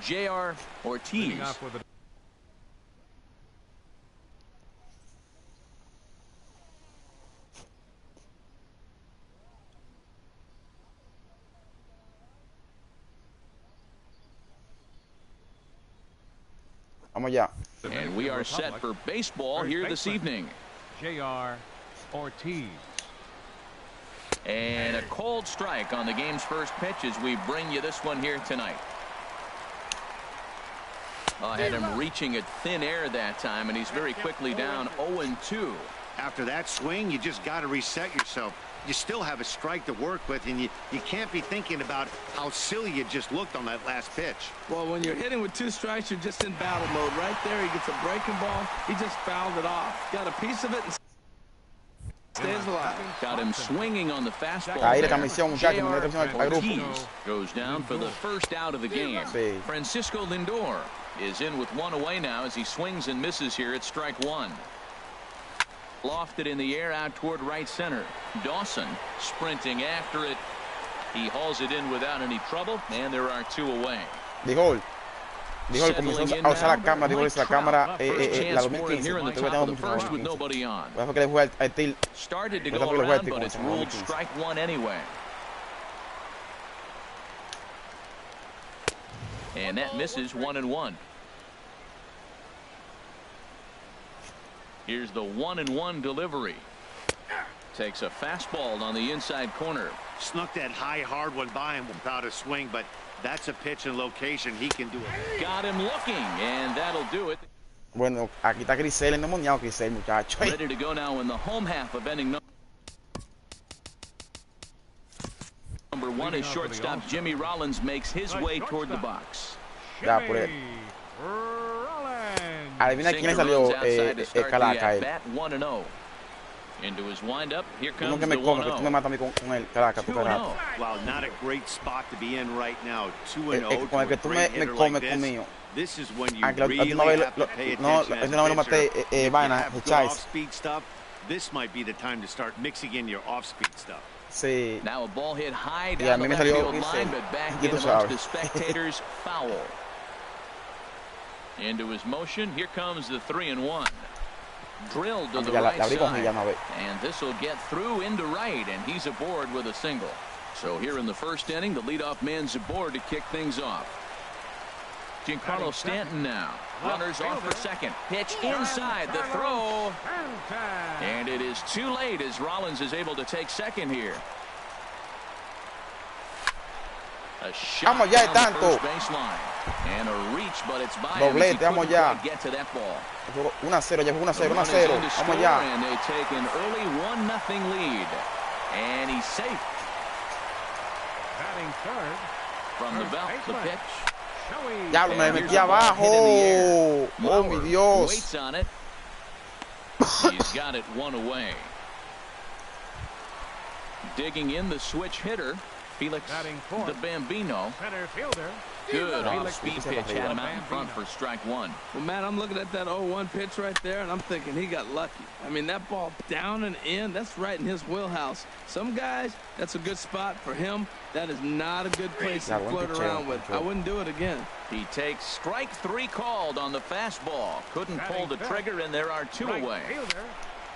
J.R. Ortiz. Vamos ya. And we are set for baseball here this evening. J.R. Ortiz. And a cold strike on the game's first pitch as we bring you this one here tonight. Had him reaching at thin air that time, and he's very quickly down 0-2. After that swing, you just got to reset yourself. You still have a strike to work with, and you can't be thinking about how silly you just looked on that last pitch. Well, when you're hitting with 2 strikes, you're just in battle mode. Right there, he gets a breaking ball. He just fouled it off. Got a piece of it and stays alive. Got him swinging on the fastball. Ortiz goes down for the first out of the game. Francisco Lindor is in with 1 away now as he swings and misses here at strike 1. Lofted in the air out toward right center. Dawson sprinting after it. He hauls it in without any trouble, and there are 2 away. Dijo, comenzó a usar la cámara, dijo la cámara, la 2015. First with nobody on. Started to go around, but it's ruled strike 1 anyway. And that misses 1-1. Here's the 1-1 delivery. Takes a fastball on the inside corner. Snuck that high, hard one by him without a swing, but that's a pitch and location. He can do it. Got him looking, and that'll do it. Bueno, aquí está Grisel endemoniado, Grisel, muchacho. Ready to go now in the home half of inning number 1 is shortstop Jimmy Rollins makes his way toward the box. Ya, por él. Adivina quién le salió Calaca. Into his windup. Here Uno comes que the me come, 1-0. que tú me matas a mí con el Calaca, tu carajo. Wow, not a great spot to be in right now. 2-0. Con el que tú me comes conmigo. This is when you Aunque really have to pay attention. No, lo maté, vaina, off-speed stuff. This might be the time to start mixing in your off-speed stuff. Sí. Now a ball hit high down the left field line, but back in amongst the spectators. Foul. Into his motion. Here comes the 3-1. Drilled to the right side. And this will get through into right, and he's aboard with a single. So here in the first inning, the leadoff man's aboard to kick things off. Giancarlo Stanton now. Runners off for second. Pitch inside the throw. And it is too late as Rollins is able to take second here. A shot down the first baseline. And a reach, but it's by him. He couldn't quite get to that ball. 1-0, ya fue 1-0, 1-0. Vamos ya. And they take an early 1-0 lead. And he's safe. Batting third. From the belt, the pitch. Ya me metí abajo. Oh, mi Dios. Waits on it. He's got it 1 away. Digging in the switch hitter, Felix the Bambino. Center fielder. Good off-speed pitch, had him out in front for strike 1. Well, man, I'm looking at that 0-1 pitch right there, and I'm thinking he got lucky. I mean, that ball down and in, that's right in his wheelhouse. Some guys, that's a good spot. For him, that is not a good place to float around with. I wouldn't do it again. He takes strike 3 called on the fastball. Couldn't pull the trigger, and there are 2 away.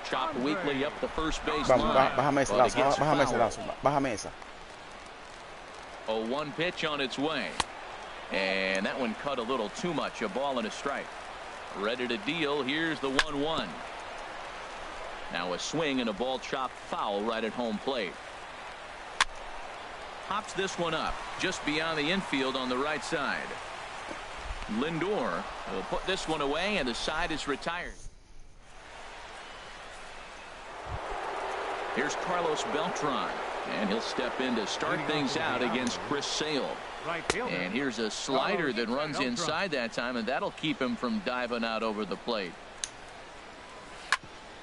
Chopped weakly up the first base line. Bájame ese lazo, bájame esa. 0-1 pitch on its way. And that one cut a little too much. A ball and a strike. Ready to deal. Here's the 1-1. Now a swing and a ball chopped foul right at home plate. Hops this one up just beyond the infield on the right side. Lindor will put this one away, and the side is retired. Here's Carlos Beltran, and he'll step in to start things out against Chris Sale. And here's a slider that runs inside that time, and that'll keep him from diving out over the plate.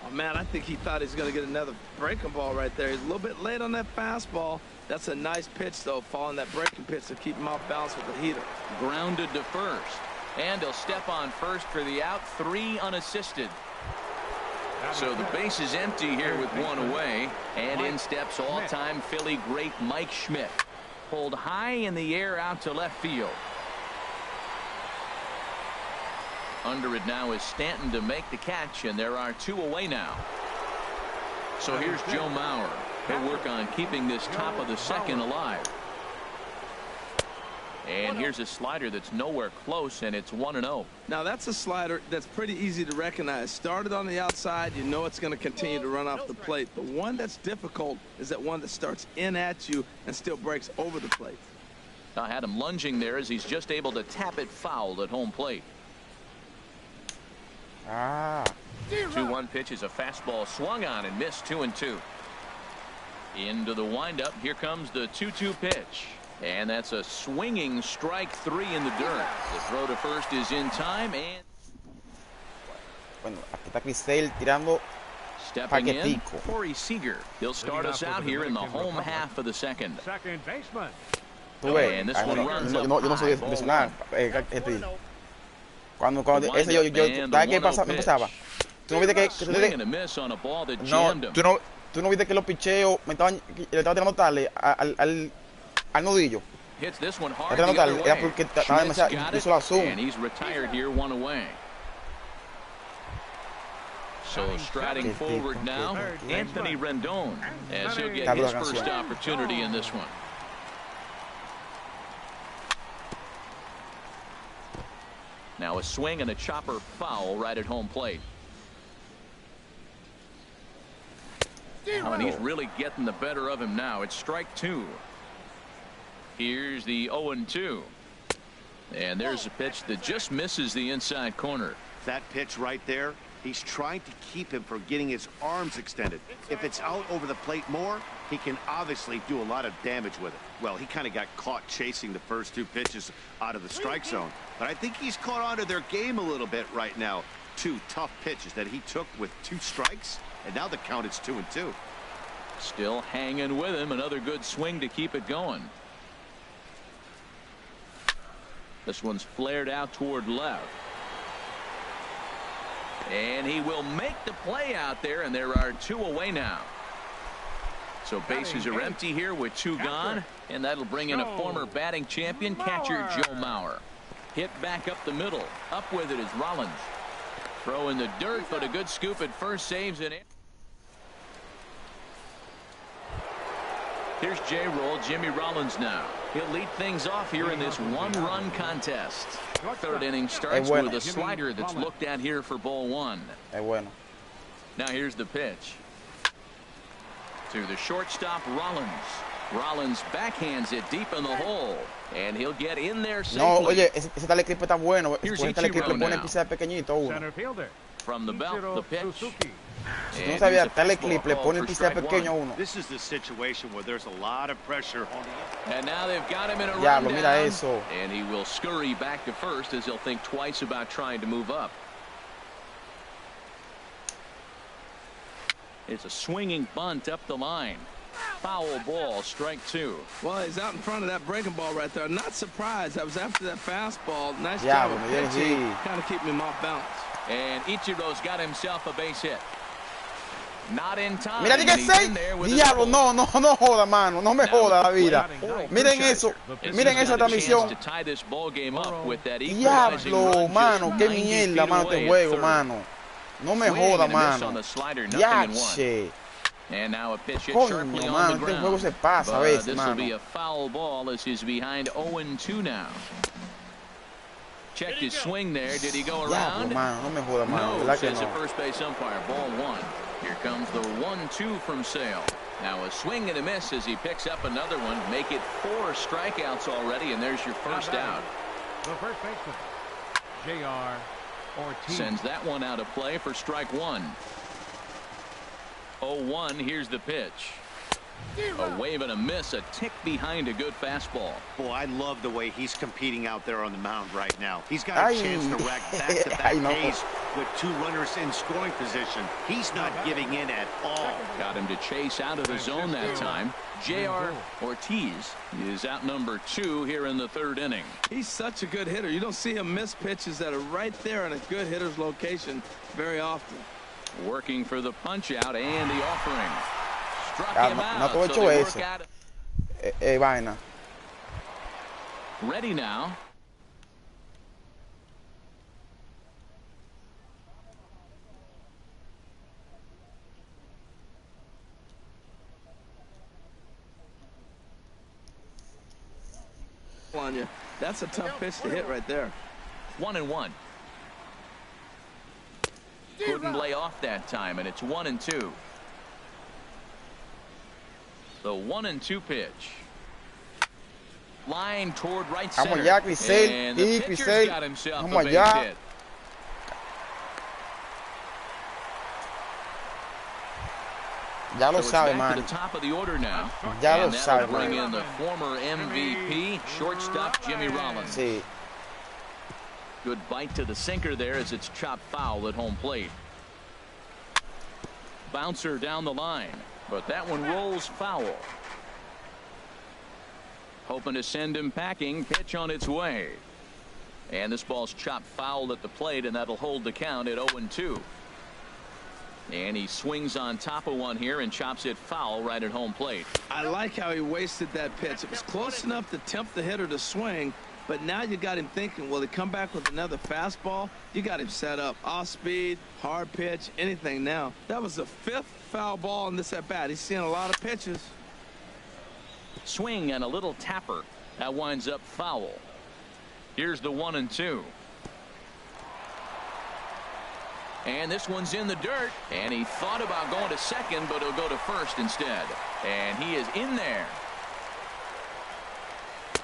Oh, man, I think he thought he was going to get another breaking ball right there. He's a little bit late on that fastball. That's a nice pitch, though, following that breaking pitch to keep him off balance with the heater. Grounded to first. And he'll step on first for the out. 3 unassisted. So the base is empty here with 1 away. And in steps all-time Philly great Mike Schmidt. Pulled high in the air out to left field. Under it now is Stanton to make the catch, and there are 2 away now. So here's Joe Mauer. He'll work on keeping this top of the second alive. And here's a slider that's nowhere close, and it's 1-0. Now that's a slider that's pretty easy to recognize. Started on the outside, you know it's going to continue to run off the plate. The one that's difficult is that one that starts in at you and still breaks over the plate. I had him lunging there as he's just able to tap it foul at home plate. 2-1 pitch is a fastball swung on and missed. 2-2. Into the windup. Here comes the 2-2 pitch. And that's a swinging strike 3 in the dirt. The throw to first is in time. And bueno, aquí está Chris Sale tirando paquetico. Corey Seager. He'll start us out here in the home half of the second. Second baseman. Tú ves, And this one runs yo no soy de sonar. Cuando ese yo ¿sabes qué pasaba? Tú no viste que tú no viste que los picheos le estaban tirando tarde al nudillo. Hits this one hard Era the other way. porque estaba demasiado, hizo la zoom. And he's retired here, 1 away. So striding forward now, Anthony Rendon, as he'll get his first opportunity in this one. Now a swing and a chopper foul right at home plate. Oh, and he's really getting the better of him now. It's strike 2. Here's the 0-2. And there's a pitch that just misses the inside corner. That pitch right there, he's trying to keep him from getting his arms extended. If it's out over the plate more, he can obviously do a lot of damage with it. Well, he kind of got caught chasing the first 2 pitches out of the strike zone. But I think he's caught on to their game a little bit right now. 2 tough pitches that he took with 2 strikes, and now the count is 2-2. Still hanging with him. Another good swing to keep it going. This one's flared out toward left. And he will make the play out there, and there are 2 away now. So bases are empty here with 2 gone, and that'll bring in a former batting champion, catcher Joe Mauer. Hit back up the middle. Up with it is Rollins. Throw in the dirt, but a good scoop at first, saves it. Here's J-Roll, Jimmy Rollins now. He'll lead things off here in this 1-run contest. 3rd inning starts with a slider that's looked at here for ball 1. Now here's the pitch. To the shortstop, Rollins. Rollins backhands it deep in the hole. And he'll get in there safely. No, oye, ese teleclip está bueno. Ese teleclip le pone el pincel pequeñito uno. From the belt, the pitch. Si no sabía, teleclip le pone el pincel pequeño uno. This is the situation where there's a lot of pressure on the... And now they've got him in a Diablo, mira eso. And he will scurry back to first as he'll think twice about trying to move up. It's a swinging bunt up the line. Foul ball, strike 2. Well, he's out in front of that breaking ball right there. Not surprised. I was after that fastball. Nice job of pitching. Kind of keeping him off balance. And Ichiro's got himself a base hit. Not in time. Mira, diga 6. Diablo, no joda, mano. No me joda la vida. Miren eso. Miren esa transmisión. Diablo, mano. Qué mierda, mano, este juego, mano. No me joda, mano. Yache. And now a pitch hit sharply on the ground. This will be a foul ball as he's behind 0-2 now. Checked his swing there. Did he go around? No, says the first base umpire. Ball 1. Here comes the 1-2 from Sale. Now a swing and a miss as he picks up another one. Make it 4 strikeouts already, and there's your first out. The first baseman, J.R. Ortiz. Sends that one out of play for strike 1. 0-1. Here's the pitch. A wave and a miss, a tick behind a good fastball. Boy, I love the way he's competing out there on the mound right now. He's got a chance to rack back-to-back Ks with 2 runners in scoring position. He's not giving in at all. Got him to chase out of the zone that time. J.R. Ortiz is out number 2 here in the 3rd inning. He's such a good hitter. You don't see him miss pitches that are right there in a good hitter's location very often. Working for the punch out and the offering. Struck him out. No aprovecho eso. Vaina. Ready now. telling you, that's a tough pitch to hit right there. 1-1. Couldn't lay off that time, and it's 1-2. The 1-2 pitch. Line toward right center. Vamos allá, Crisel. And the pitcher's got himself a base hit. Ya lo sabe, man. To the top of the order now. Ya lo sabe, bring in the former MVP, shortstop Jimmy Rollins. Sí. Good bite to the sinker there as it's chopped foul at home plate. Bouncer down the line, but that one rolls foul. Hoping to send him packing. Pitch on its way. And this ball's chopped foul at the plate, and that'll hold the count at 0-2. And he swings on top of one here and chops it foul right at home plate. I like how he wasted that pitch. It was close enough to tempt the hitter to swing, but now you got him thinking, will he come back with another fastball? You got him set up. Off speed, hard pitch, anything now. That was the 5th foul ball in this at bat. He's seeing a lot of pitches. Swing and a little tapper. That winds up foul. Here's the 1-2. And this one's in the dirt. And he thought about going to second, but he'll go to first instead. And he is in there.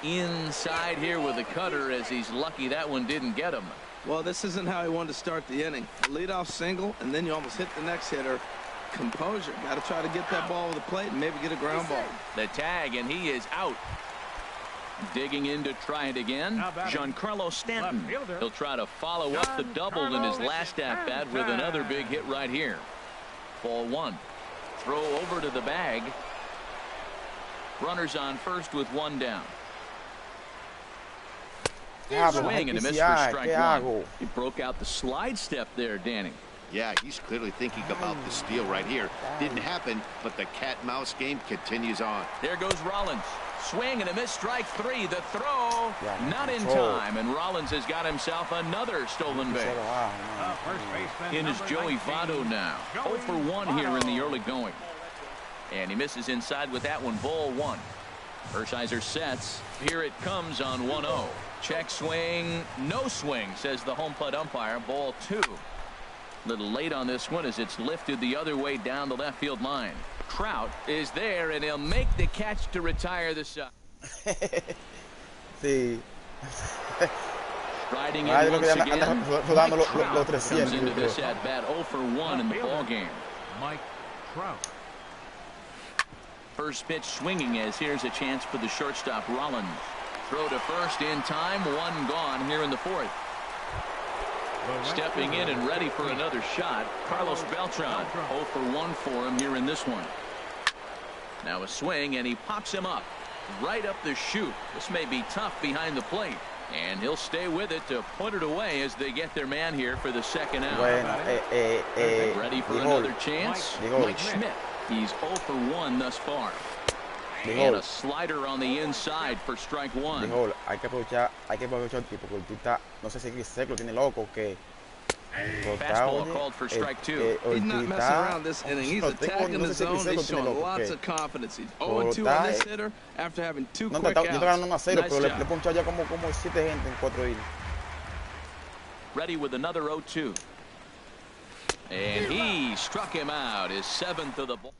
Inside here with a cutter, as he's lucky that one didn't get him. Well, this isn't how he wanted to start the inning. A leadoff single, and then you almost hit the next hitter. Composure. Got to try to get that ball over the plate and maybe get a ground ball. The tag, and he is out. Digging in to try it again. Giancarlo Stanton. He'll try to follow up the double in his last at-bat with another big hit right here. Ball 1. Throw over to the bag. Runners on first with 1 down. Swing and a miss for strike 1. He broke out the slide step there, Danny. Yeah, he's clearly thinking about the steal right here. Didn't happen, but the cat-mouse game continues on. There goes Rollins. Swing and a miss, strike 3. The throw, not in time, and Rollins has got himself another stolen base. In is Joey Votto now. 0 for 1 here in the early going. And he misses inside with that one. Ball 1. Hershiser sets. Here it comes on 1-0. Check swing, no swing, says the home plate umpire. Ball 2. Little late on this one as it's lifted the other way down the left field line. Trout is there, and he'll make the catch to retire the side. Sí. Riding in once again. Comes into this at bat 0 for 1 in the ball game. Mike Trout. First pitch swinging as here's a chance for the shortstop Rollins. Throw to first in time. 1 gone here in the 4th. Stepping in and ready for another shot, Carlos Beltran. 0 for 1 for him here in this one. Now a swing, and he pops him up right up the chute. This may be tough behind the plate, and he'll stay with it to put it away as they get their man here for the second out. Ready for another chance? Mike Schmidt. He's 0 for 1 thus far. And a slider on the inside for strike 1. Hay que aprovechar el tipo, porque tú estás, no sé si Crisel lo tiene loco, que fastball called for strike 2. He's not messing around this inning. He's attacking the zone. He's showing lots of confidence. He's 0-2 on this hitter after having 2 quick outs. Yo te ganando 1-0, pero le ponchado ya como 7 gente en 4 innings. Ready with another 0-2. And he struck him out, his 7th of the ball.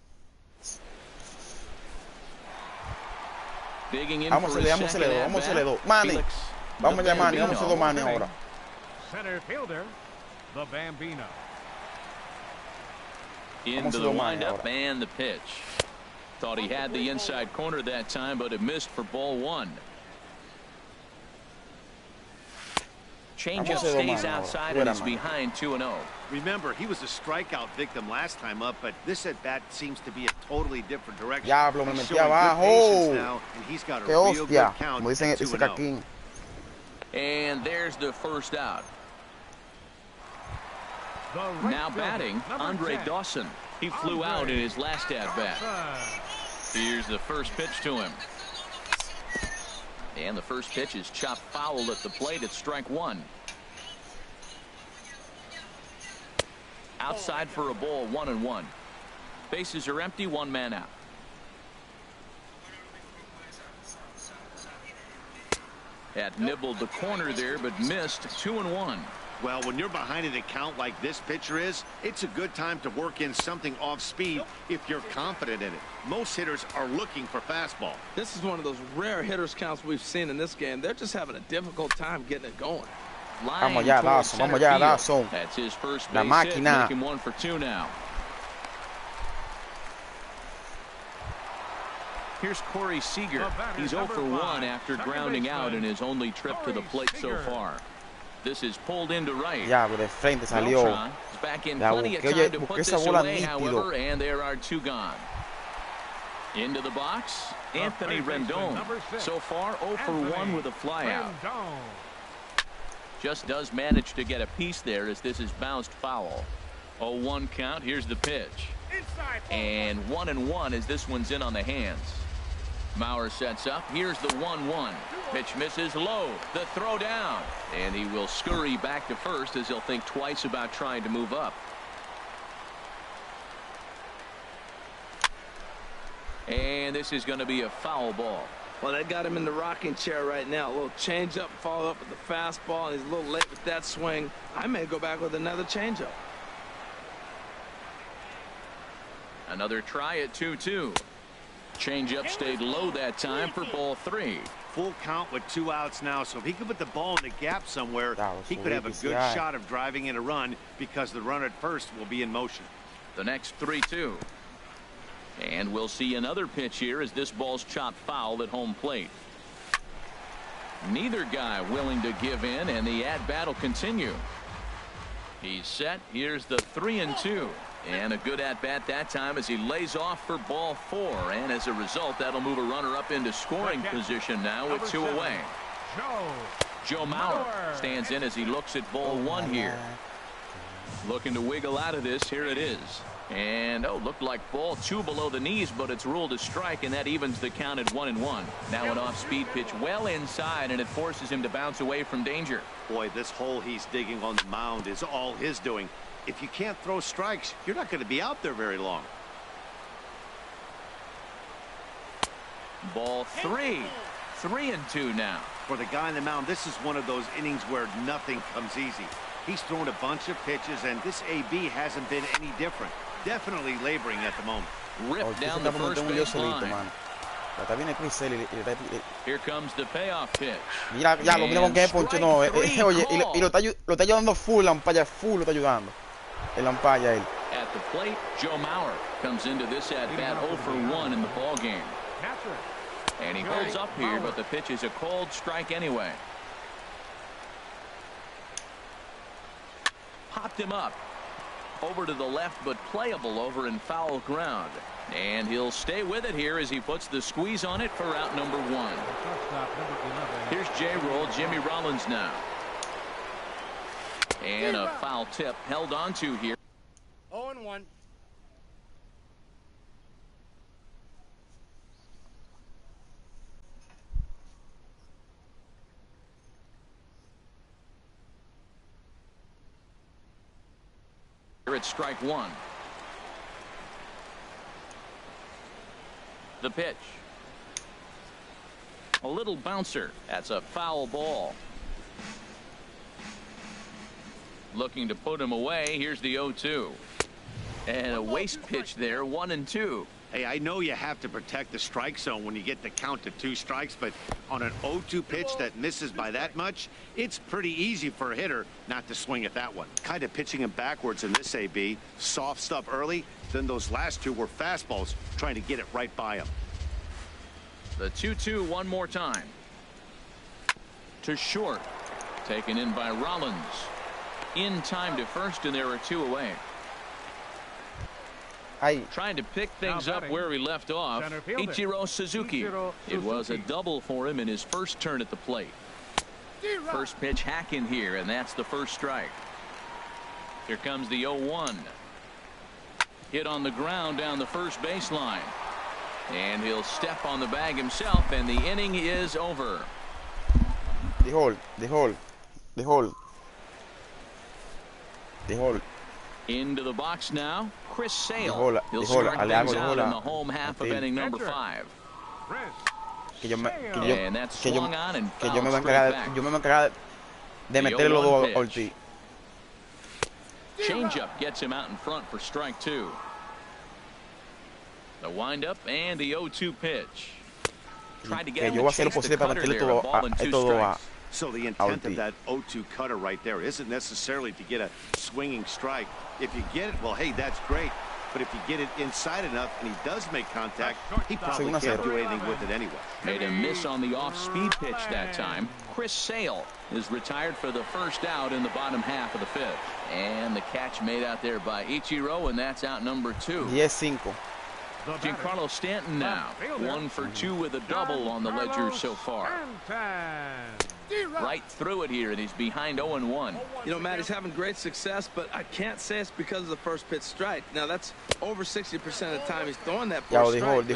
Digging in Vamos a hacerle dos. Manny. Vamos a Manny. Vamos a hacer 2 Manny ahora. Center fielder, the Bambino. Into the windup and the pitch. Thought he had the inside corner that time, but it missed for ball 1. Changeup stays outside and is behind 2-0. Remember, he was a strikeout victim last time up, but this at bat seems to be a totally different direction. Diablo, me metí abajo. Qué hostia, como dicen ese caquín. And there's the first out. Now batting, Andre Dawson. He flew out in his last at bat. Here's the first pitch to him. And the first pitch is chopped foul at the plate at strike 1. Outside for a ball, 1-1. Bases are empty, 1 man out. Had nibbled the corner there, but missed 2-1. Well, when you're behind an account like this pitcher is, it's a good time to work in something off speed if you're confident in it. Most hitters are looking for fastball. This is one of those rare hitters counts we've seen in this game. They're just having a difficult time getting it going. Vamos allá, Dawson. Vamos allá, Dawson. That's his first La base hit, máquina. making 1 for 2 now. Here's Corey Seager. He's 0 for 1 after grounding out in his only trip to the plate so far. This is pulled into right. Ya, de frente salió. Back in La plenty of busqué, time to busqué put esa this bola away, nítido. however, and there are 2 gone. Into the box, Anthony Rendon. So far, 0 for 1 with a flyout. Just does manage to get a piece there as this is bounced foul. 0-1 count. Here's the pitch. And 1-1 as this one's in on the hands. Mauer sets up. Here's the 1-1. Pitch misses low. The throw down. And he will scurry back to first as he'll think twice about trying to move up. And this is going to be a foul ball. Well, they got him in the rocking chair right now. A little changeup, followed up with the fastball, and he's a little late with that swing. I may go back with another changeup. Another try at 2-2. Changeup stayed low that time for ball 3. Full count with 2 outs now, so if he could put the ball in the gap somewhere, he could have a good shot of driving in a run because the runner at first will be in motion. The next 3-2. And we'll see another pitch here as this ball's chopped foul at home plate. Neither guy willing to give in, and the at-bat will continue. He's set. Here's the 3-2. And a good at-bat that time as he lays off for ball 4. And as a result, that'll move a runner up into scoring position now with 2 away. Joe Mauer stands in as he looks at ball 1 here. Looking to wiggle out of this. Here it is. And, looked like ball 2 below the knees, but it's ruled a strike, and that evens the count at 1-1. Now an off-speed pitch well inside, and it forces him to bounce away from danger. Boy, this hole he's digging on the mound is all his doing. If you can't throw strikes, you're not going to be out there very long. Ball 3. 3-2 now. For the guy on the mound, this is one of those innings where nothing comes easy. He's thrown a bunch of pitches, and this AB hasn't been any different. Definitely laboring at the moment. Ripped down the first base line. Here comes the payoff pitch. Mira, ya lo mira con qué poncho no. Oye, y lo está ayudando full, la umpire full lo está ayudando. El umpire él. At the plate, Joe Mauer comes into this at bat 0 for 1 in the ball game. And he holds up here, but the pitch is a cold strike anyway. Popped him up. Over to the left, but playable over in foul ground. And he'll stay with it here as he puts the squeeze on it for out number 1. Here's J-Roll, Jimmy Rollins now. And a foul tip held on to here. 0-1. Here it's strike 1. The pitch. A little bouncer. That's a foul ball. Looking to put him away. Here's the 0-2. And a waste pitch there, 1-2. Hey, I know you have to protect the strike zone when you get the count to 2 strikes, but on an 0-2 pitch that misses by that much, it's pretty easy for a hitter not to swing at that one. Kind of pitching him backwards in this AB. Soft stuff early, then those last 2 were fastballs, trying to get it right by him. The 2-2 one more time. To short. Taken in by Rollins. In time to first, and there are 2 away. Trying to pick things up where he left off. Ichiro Suzuki. It was a double for him in his first turn at the plate. First pitch hacking here, and that's the first strike. Here comes the 0-1. Hit on the ground down the first baseline. And he'll step on the bag himself, and the inning is over. The hole. Into the box now, Chris Sale. He'll start things out in the home half of inning number 5. yo me voy a encargar de meterle los dos a Ortiz. Changeup gets him out in front for strike 2. The windup and the 0-2 pitch. Tried to get him to chase the cutter there, a ball and 2 strikes. So the intent of that 0-2 cutter right there isn't necessarily to get a swinging strike. If you get it, well, hey, that's great. But if you get it inside enough and he does make contact, he probably can't do anything with it anyway. Made a miss on the off-speed pitch that time. Chris Sale is retired for the first out in the bottom half of the 5th. And the catch made out there by Ichiro, and that's out number 2. 10-5. Giancarlo Stanton now 1 for 2 with a double on the ledger so far. Right through it here, and he's behind 0-1. You know, Matt, he's having great success, but I can't say it's because of the first pitch strike. Now, that's over 60% of the time he's throwing that first strike.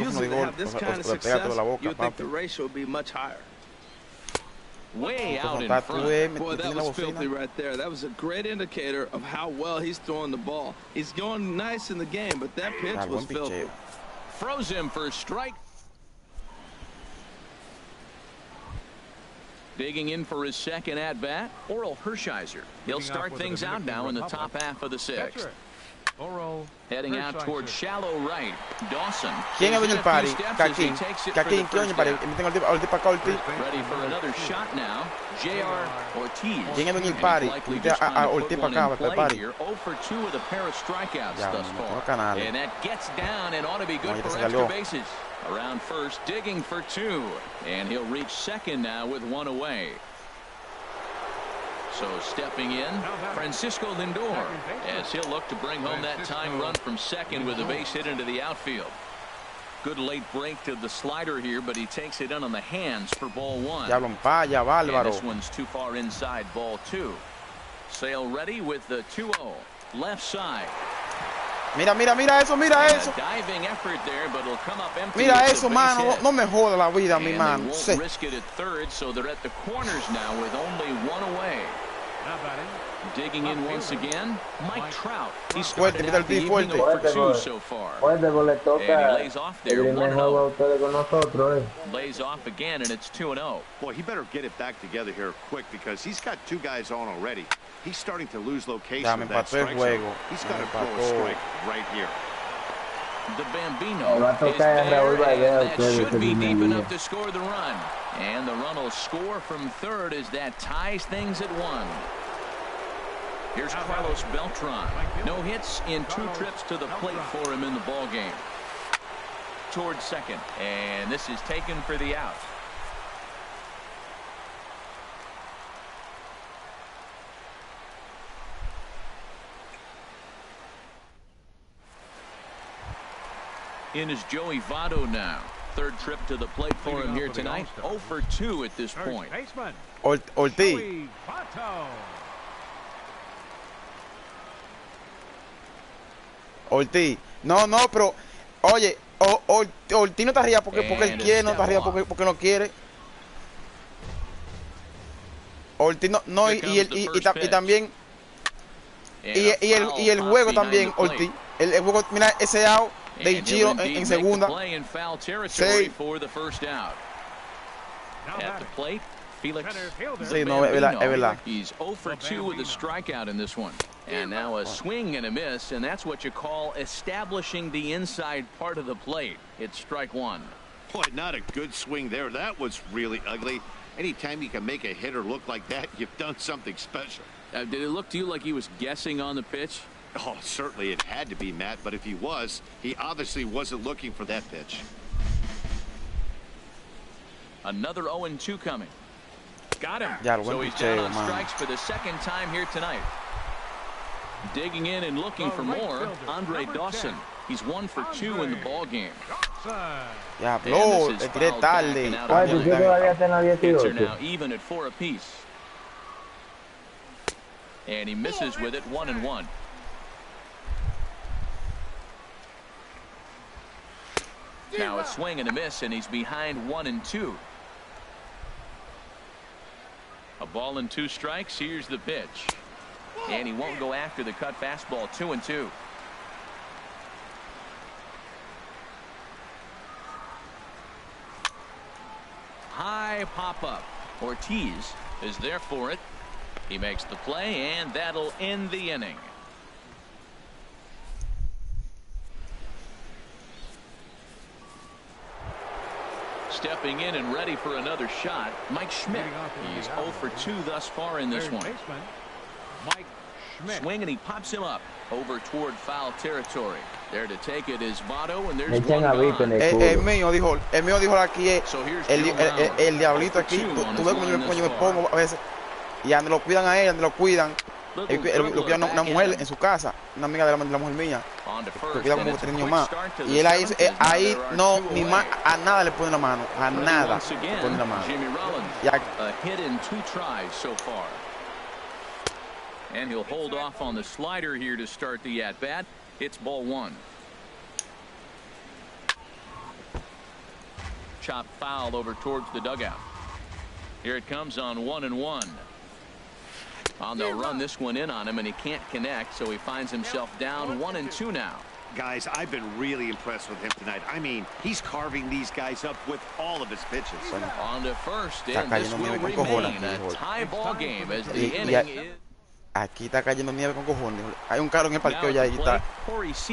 Usually to have this kind of success, you would think the ratio would be much higher. Way out in front. Boy, that was filthy right there. That was a great indicator of how well he's throwing the ball. He's going nice in the game, but that pitch was filthy. Froze him for strike. Digging in for his second at-bat, Oral Hershiser. He'll start things out now in the top half of the 6th. Heading out towards shallow right. Dawson. ¿Quién es el party? Caquín. Caquín, ¿quién es el party? Ortiz para acá, Ortiz. Ready for another shot now. J.R. Ortiz. ¿Quién es el party? Ortiz para acá, para el party. 0 for 2 with a pair of strikeouts thus far. And that gets down and ought to be good for extra bases. Around first, digging for 2. And he'll reach second now with 1 away. So stepping in, Francisco Lindor, as he'll look to bring home that tying run from second with a base hit into the outfield. Good late break to the slider here, but he takes it in on the hands for ball 1. And this one's too far inside, ball 2. Sale ready with the 2-0. Left side. Mira eso, mira eso. Diving effort there, but it'll come up empty. Mira eso, mano. No me joda la vida, mi mano. They won't risk it at third, so they're at the corners now with only 1 away. Digging in once again, Mike Trout. He's started out the evening 0 for 2 so far. And he lays off there, 1-0. Lays off again, and it's 2-0. Boy, he better get it back together here quick because he's got 2 guys on already. He's starting to lose location with that strike zone. He's got to throw a strike right here. The Bambino is there, and that should be deep enough to score the run. And the run will score from third as that ties things at 1. Here's Carlos Beltran. No hits in 2 trips to the plate for him in the ball game. Towards second, and this is taken for the out. In is Joey Votto now. 3rd trip to the plate for him here tonight. 0 for 2 at this point. Ortiz. Ortiz. No, pero, oye, Ortiz no está arriba porque él quiere, no está arriba porque no quiere. Ortiz no, y también, y el juego también, Ortiz. El juego, mira ese out de Ichiro en segunda. Sí. Sí, no, es verdad. He's 0 for 2 with a strikeout in this one. And now a swing and a miss, and that's what you call establishing the inside part of the plate. It's strike 1. Boy, not a good swing there. That was really ugly. Anytime you can make a hitter look like that, you've done something special. Did it look to you like he was guessing on the pitch? Oh, certainly it had to be, Matt, but if he was, he obviously wasn't looking for that pitch. Another 0-2 coming. Got him. So he's down on strikes for the 2nd time here tonight. Digging in and looking for more, Andre Dawson. He's 1 for 2 in the ball game. Le tiré tarde. Hits are now even at 4 apiece. And he misses with it, 1-1. Now a swing and a miss, and he's behind 1-2. A ball and 2 strikes. Here's the pitch. And he won't go after the cut fastball. 2-2. high pop-up. Ortiz is there for it. He makes the play, and that'll end the inning. Stepping in and ready for another shot, Mike Schmidt. He's 0 for 2 thus far in this one. Mike Schmidt. Swing, and he pops him up over toward foul territory. There to take it is Votto, and there's one gone. El mío dijo aquí, el diablito aquí. Tú ves como yo me pongo a veces. Y donde lo cuidan a él, donde lo cuidan. Lo cuida una mujer en su casa, una amiga de la mujer mía, lo cuida como 3 niños más. Y él ahí no, ni más, a nada le pone la mano, a nada le pone la mano. And he'll hold off on the slider here to start the at-bat. It's ball 1. Chop foul over towards the dugout. Here it comes on 1-1. They'll run this one in on him, and he can't connect, so he finds himself down 1-2 now. Guys, I've been really impressed with him tonight. I mean, he's carving these guys up with all of his pitches. On to first, and this will remain a tie ball game as the inning is... Aquí está cayendo nieve con cojones. Hay un carro en el parqueo ya y está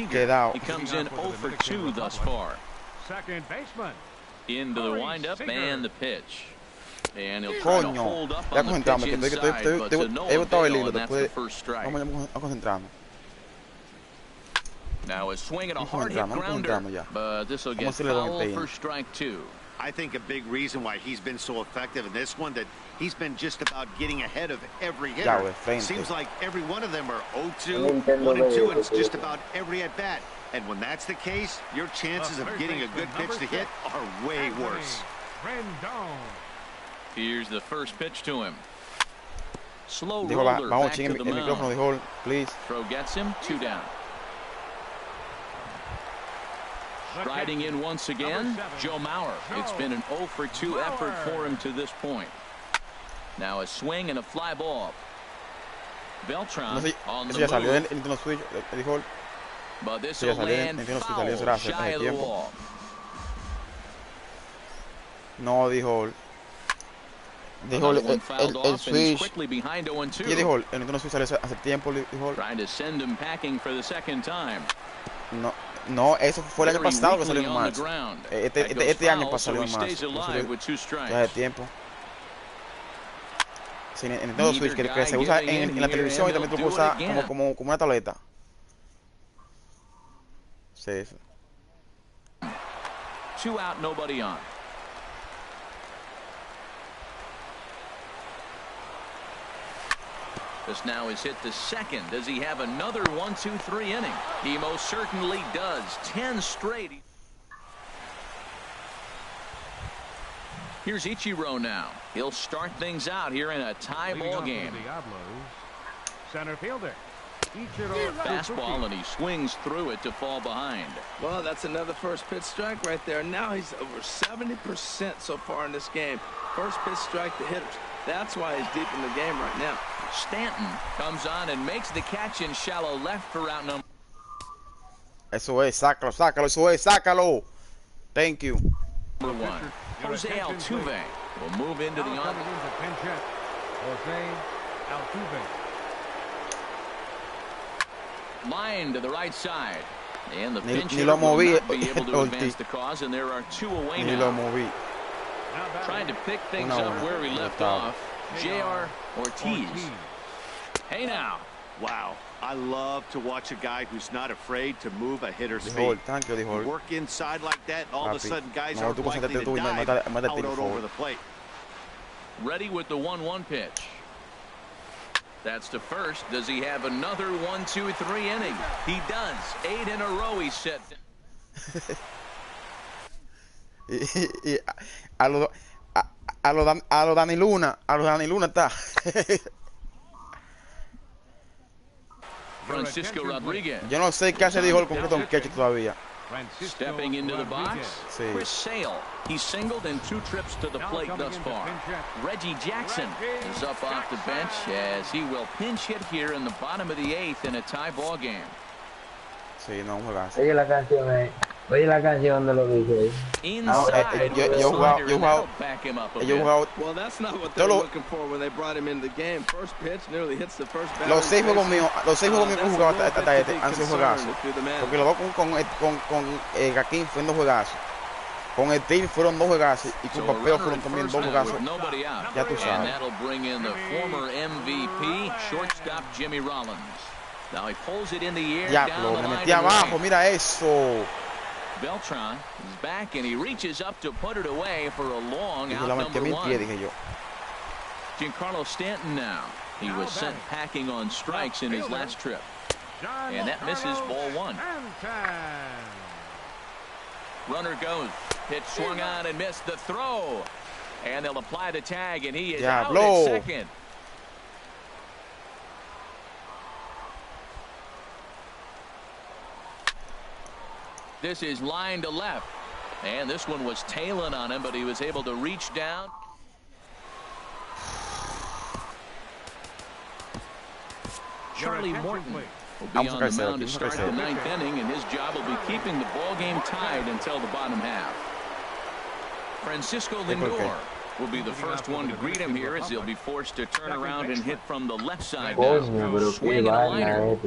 quedado. He comes in 0 for 2 thus far. Second baseman. Into the windup and the pitch. And he'll try to hold up ya on the pitch inside, but to no avail, and that's the first strike. Vamos a concentrarnos. Now a swing and a hard hit grounder, but this will get foul for strike 2. I think a big reason why he's been so effective in this one, that he's been just about getting ahead of every hitter. Seems like every one of them are 0-2, 1-2, and it's just about every at bat. And when that's the case, your chances of getting a good pitch to hit are way worse. Here's the first pitch to him. Slow roller back to the mound. Throw gets him, 2 down. Striding in once again, Joe Mauer. It's been an 0 for 2 effort for him to this point. Now a swing and a fly ball. Beltran on the move. But this will land foul shy of the wall. No, dijo el switch. ¿Qué dijo? El Nintendo Switch salió hace tiempo, dijo. Trying to send him packing for the second time. No, eso fue el año pasado que salió en marzo. Este año pasado en marzo. Ya de tiempo. Sí, en Nintendo Switch que se usa en la televisión y también tú lo usas como una tableta. Sí. 2 out, nobody on. This now is hit to second. Does he have another 1-2-3 inning? He most certainly does. 10 straight. Here's Ichiro now. He'll start things out here in a tie ball game. Center fielder. Fastball, and he swings through it to fall behind. Well, that's another first pitch strike right there. Now he's over 70% so far in this game. First pitch strike to hitters. That's why he's deep in the game right now. Stanton comes on and makes the catch in shallow left for route number. Eso es, sácalo, eso es, sácalo. Thank you. Number 1. Jose Altuve will move into the on. Jose Altuve. Line to the right side. And the pinch hitter will not be able to advance the cause, and there are 2 away now. Trying to pick things up where we left off. J.R. Ortiz. Hey now. Wow. I love to watch a guy who's not afraid to move a hitter's feet. You work inside like that, all of a sudden guys are likely to dive out over the plate. Ready with the 1-1 pitch. That's to first. Does he have another 1-2-3 inning? He does. 8 in a row he's set. A lo Dani Luna está. Francisco Rodriguez. Yo no sé qué hace dijo el completo un catch todavía. Stepping into the box, Chris Sale. He's singled in 2 trips to the plate thus far. Reggie Jackson is up off the bench as he will pinch hit here in the bottom of the 8th in a tie ball game. Sí, no juegas. Sigue la canción ahí. Oye la canción de lo que dice ahí. Yo he jugado Well, that's not what they're looking for when they brought him into the game. First pitch nearly hits the first batter. Los 6 juegos míos que he jugado hasta este han sido juegazos. Porque los dos con Gaquín fueron 2 juegazos. Con el team fueron 2 juegazos y con Papeo fueron también 2 juegazos. Ya tú sabes. That'll bring in the former MVP, shortstop Jimmy Rollins. Now he pulls it in the air. Diablo, me metí abajo, mira eso. Beltran is back and he reaches up to put it away for a long out number 1. Giancarlo Stanton now. He was sent packing on strikes in his last trip. And that misses ball 1. Runner goes. Pitch swung on and missed the throw. And they'll apply the tag and he is out at second. This is line to left. And this one was tailing on him, but he was able to reach down. Charlie Morton will be on the mound to start the 9th inning, and his job will be keeping the ball game tied until the bottom half. Francisco Lindor will be the first one to greet him here as he'll be forced to turn around and hit from the left side now. Swing and a liner.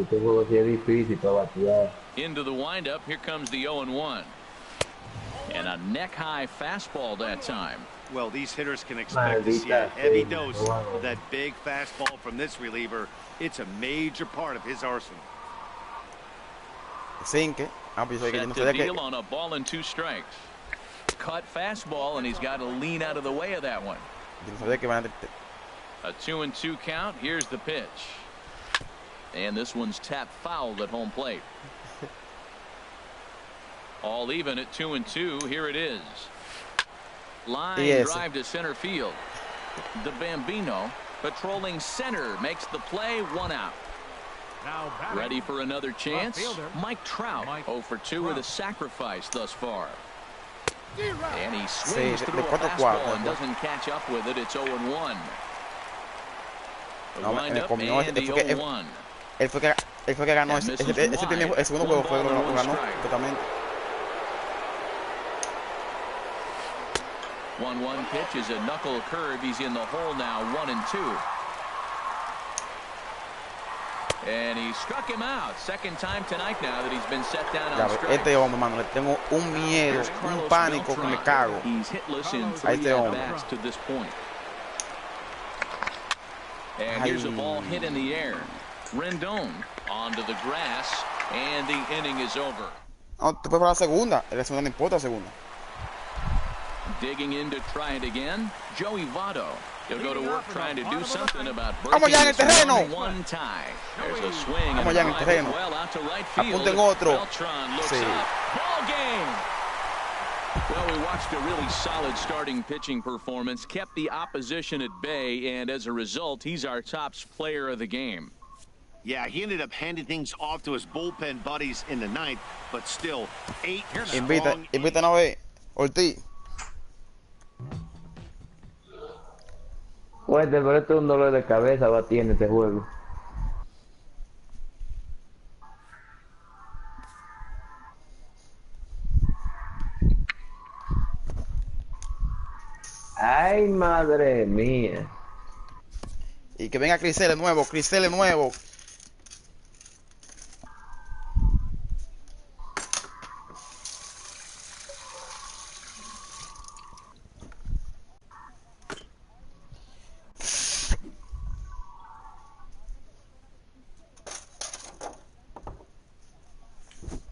Into the windup, here comes the 0-1. And a neck-high fastball that time. Well, these hitters can expect to see a heavy dose of that big fastball from this reliever. It's a major part of his arsenal. Set to deal on a ball and 2 strikes. Cut fastball, and he's got to lean out of the way of that one. A 2-2 count. Here's the pitch. And this one's tapped foul at home plate. All even at 2-2. Here it is. Line drive to center field. The Bambino patrolling center makes the play. 1 out. Ready for another chance. Mike Trout 0 for 2 with a sacrifice thus far. And he swings through a fastball and doesn't catch up with it. It's 0-1. The windup and the 0-1. Él fue que ganó ese segundo juego fue lo ganó totalmente. 1-1 pitch is a knuckle curve. He's in the hole now. 1-2. And he struck him out. Second time tonight now that he's been set down on strikes. Este hombre, mano, le tengo un miedo, un pánico que me cago. He's hitless in 3 at-bats to this point. And here's a ball hit in the air. Rendon onto the grass, and the inning is over. No, te puedes para la segunda. La segunda no importa, la segunda. Digging in to try it again. Joey Votto. He'll go to work trying to do something about breaking this 1-1 tie. There's a swing and a drive well out to right field. Beltran looks up. Ball game. Well, we watched a really solid starting pitching performance, kept the opposition at bay, and as a result, he's our top player of the game. Yeah, he ended up handing things off to his bullpen buddies in the 9th, but still 8 strong. Invita una vez, Ortiz. Fuerte, pero esto es un dolor de cabeza va tiene este juego. Ay, madre mía. Y que venga Crisel de nuevo,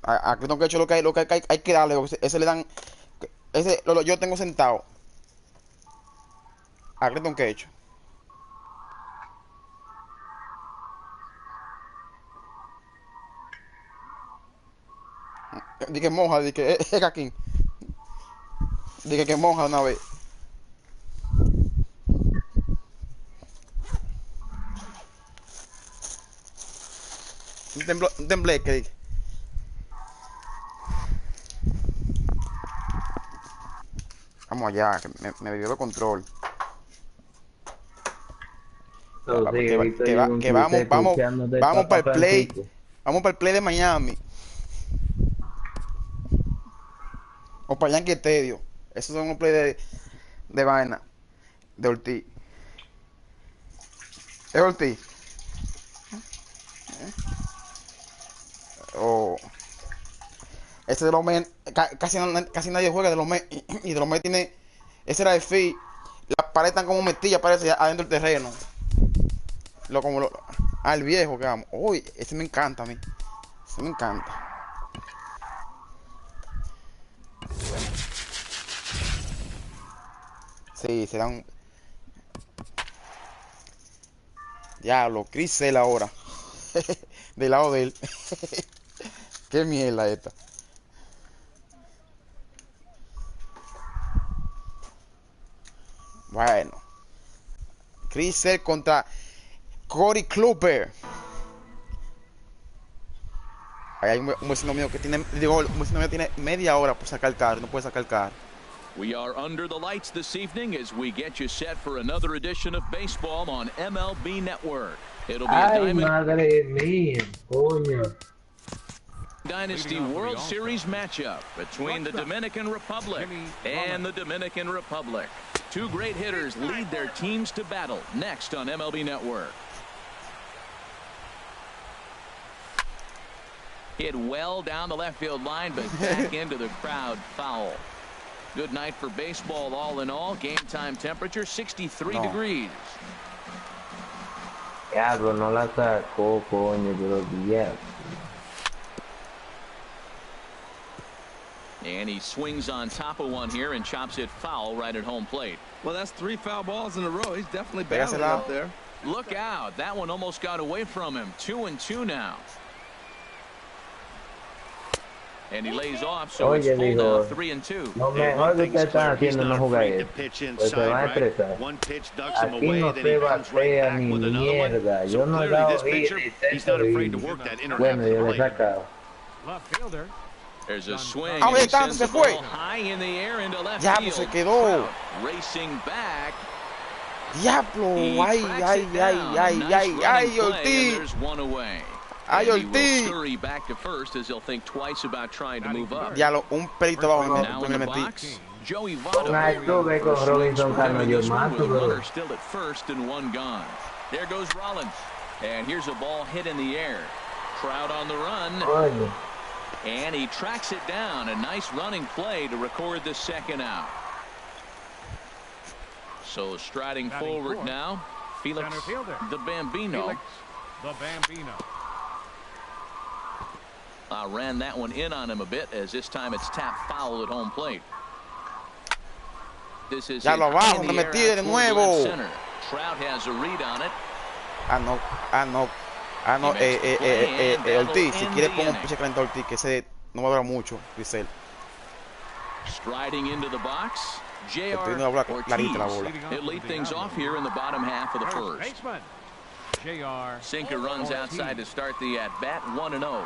A Clinton que he hecho lo que hay que darle, ese le dan, yo tengo sentado. A Clinton que he hecho. Dije monja, dije es aquí. Dije que monja una vez. Un temblé que dije. Vamos allá, que me vivió el control. Que vamos para el play. Vamos para el play de Miami. O para Yankee Stadium. Esos son los plays de vaina. De Ortiz. ¿Es Ortiz? O... Ese de los Mets, casi nadie juega de los Mets. Y de los Mets tiene... Ese era el fee. Las paredes están como metidas, parece, adentro del terreno. El viejo que vamos. Uy, ese me encanta a mí. Ese me encanta. Sí, se dan. Diablo, Crisel ahora. Del lado de él. Qué mierda esta. Bueno. Crisel contra Corey Kluber. Ahí hay un vecino mío que tiene, un vecino mío tiene media hora por sacar el carro, no puede sacar el carro. We are under the lights this evening as we get you set for another edition of baseball on MLB Network. It'll be a Ay, madre mía, coño. Dynasty World Series matchup between the Dominican Republic and the Dominican Republic. Two great hitters lead their teams to battle next on MLB Network. Hit well down the left field line, but back into the crowd foul. Good night for baseball all in all. Game time temperature 63 degrees. Diablo, no la sacó, coño, pero diablo. And he swings on top of one here and chops it foul right at home plate. Well, that's 3 foul balls in a row. He's definitely battling out there. Look out. That one almost got away from him. 2-2 now. And he lays off, so it's full now, 3-2. No mejor que ustedes están haciendo no jugar eso. Pues se van a estresar. Aquí no se batea ni mierda. Yo no he dado hit ni bueno, yo le he sacado. There's a swing. Ahí está, se fue. High in the air into left Diablo, field. se quedó. Racing back. Diablo, ay, Ortiz. There's one away. Ay, Ortiz. Scurry back to first as he'll think twice about trying to move up. Diablo, un pelito abajo Now in the box, Joey Una estuve con Robinson Cano, yo mato, bro. Still at first and one gone. There goes Rollins. And here's a ball hit in the air. Crowd on the run. Coño. And he tracks it down. A nice running play to record the second out. So striding forward now, Felix the Bambino. Ran that one in on him a bit as this time it's tapped foul at home plate. This is ya lo abajo, me metí de nuevo. Trout has a read on it. Ortiz, si quiere pongo un pinche caliente a Ortiz, que ese no va a durar mucho, Crisel. Striding into the box, J.R. No clarita la bola. He'll lead things off here in the bottom half of the first. Sinker runs outside to start the at-bat, 1-0.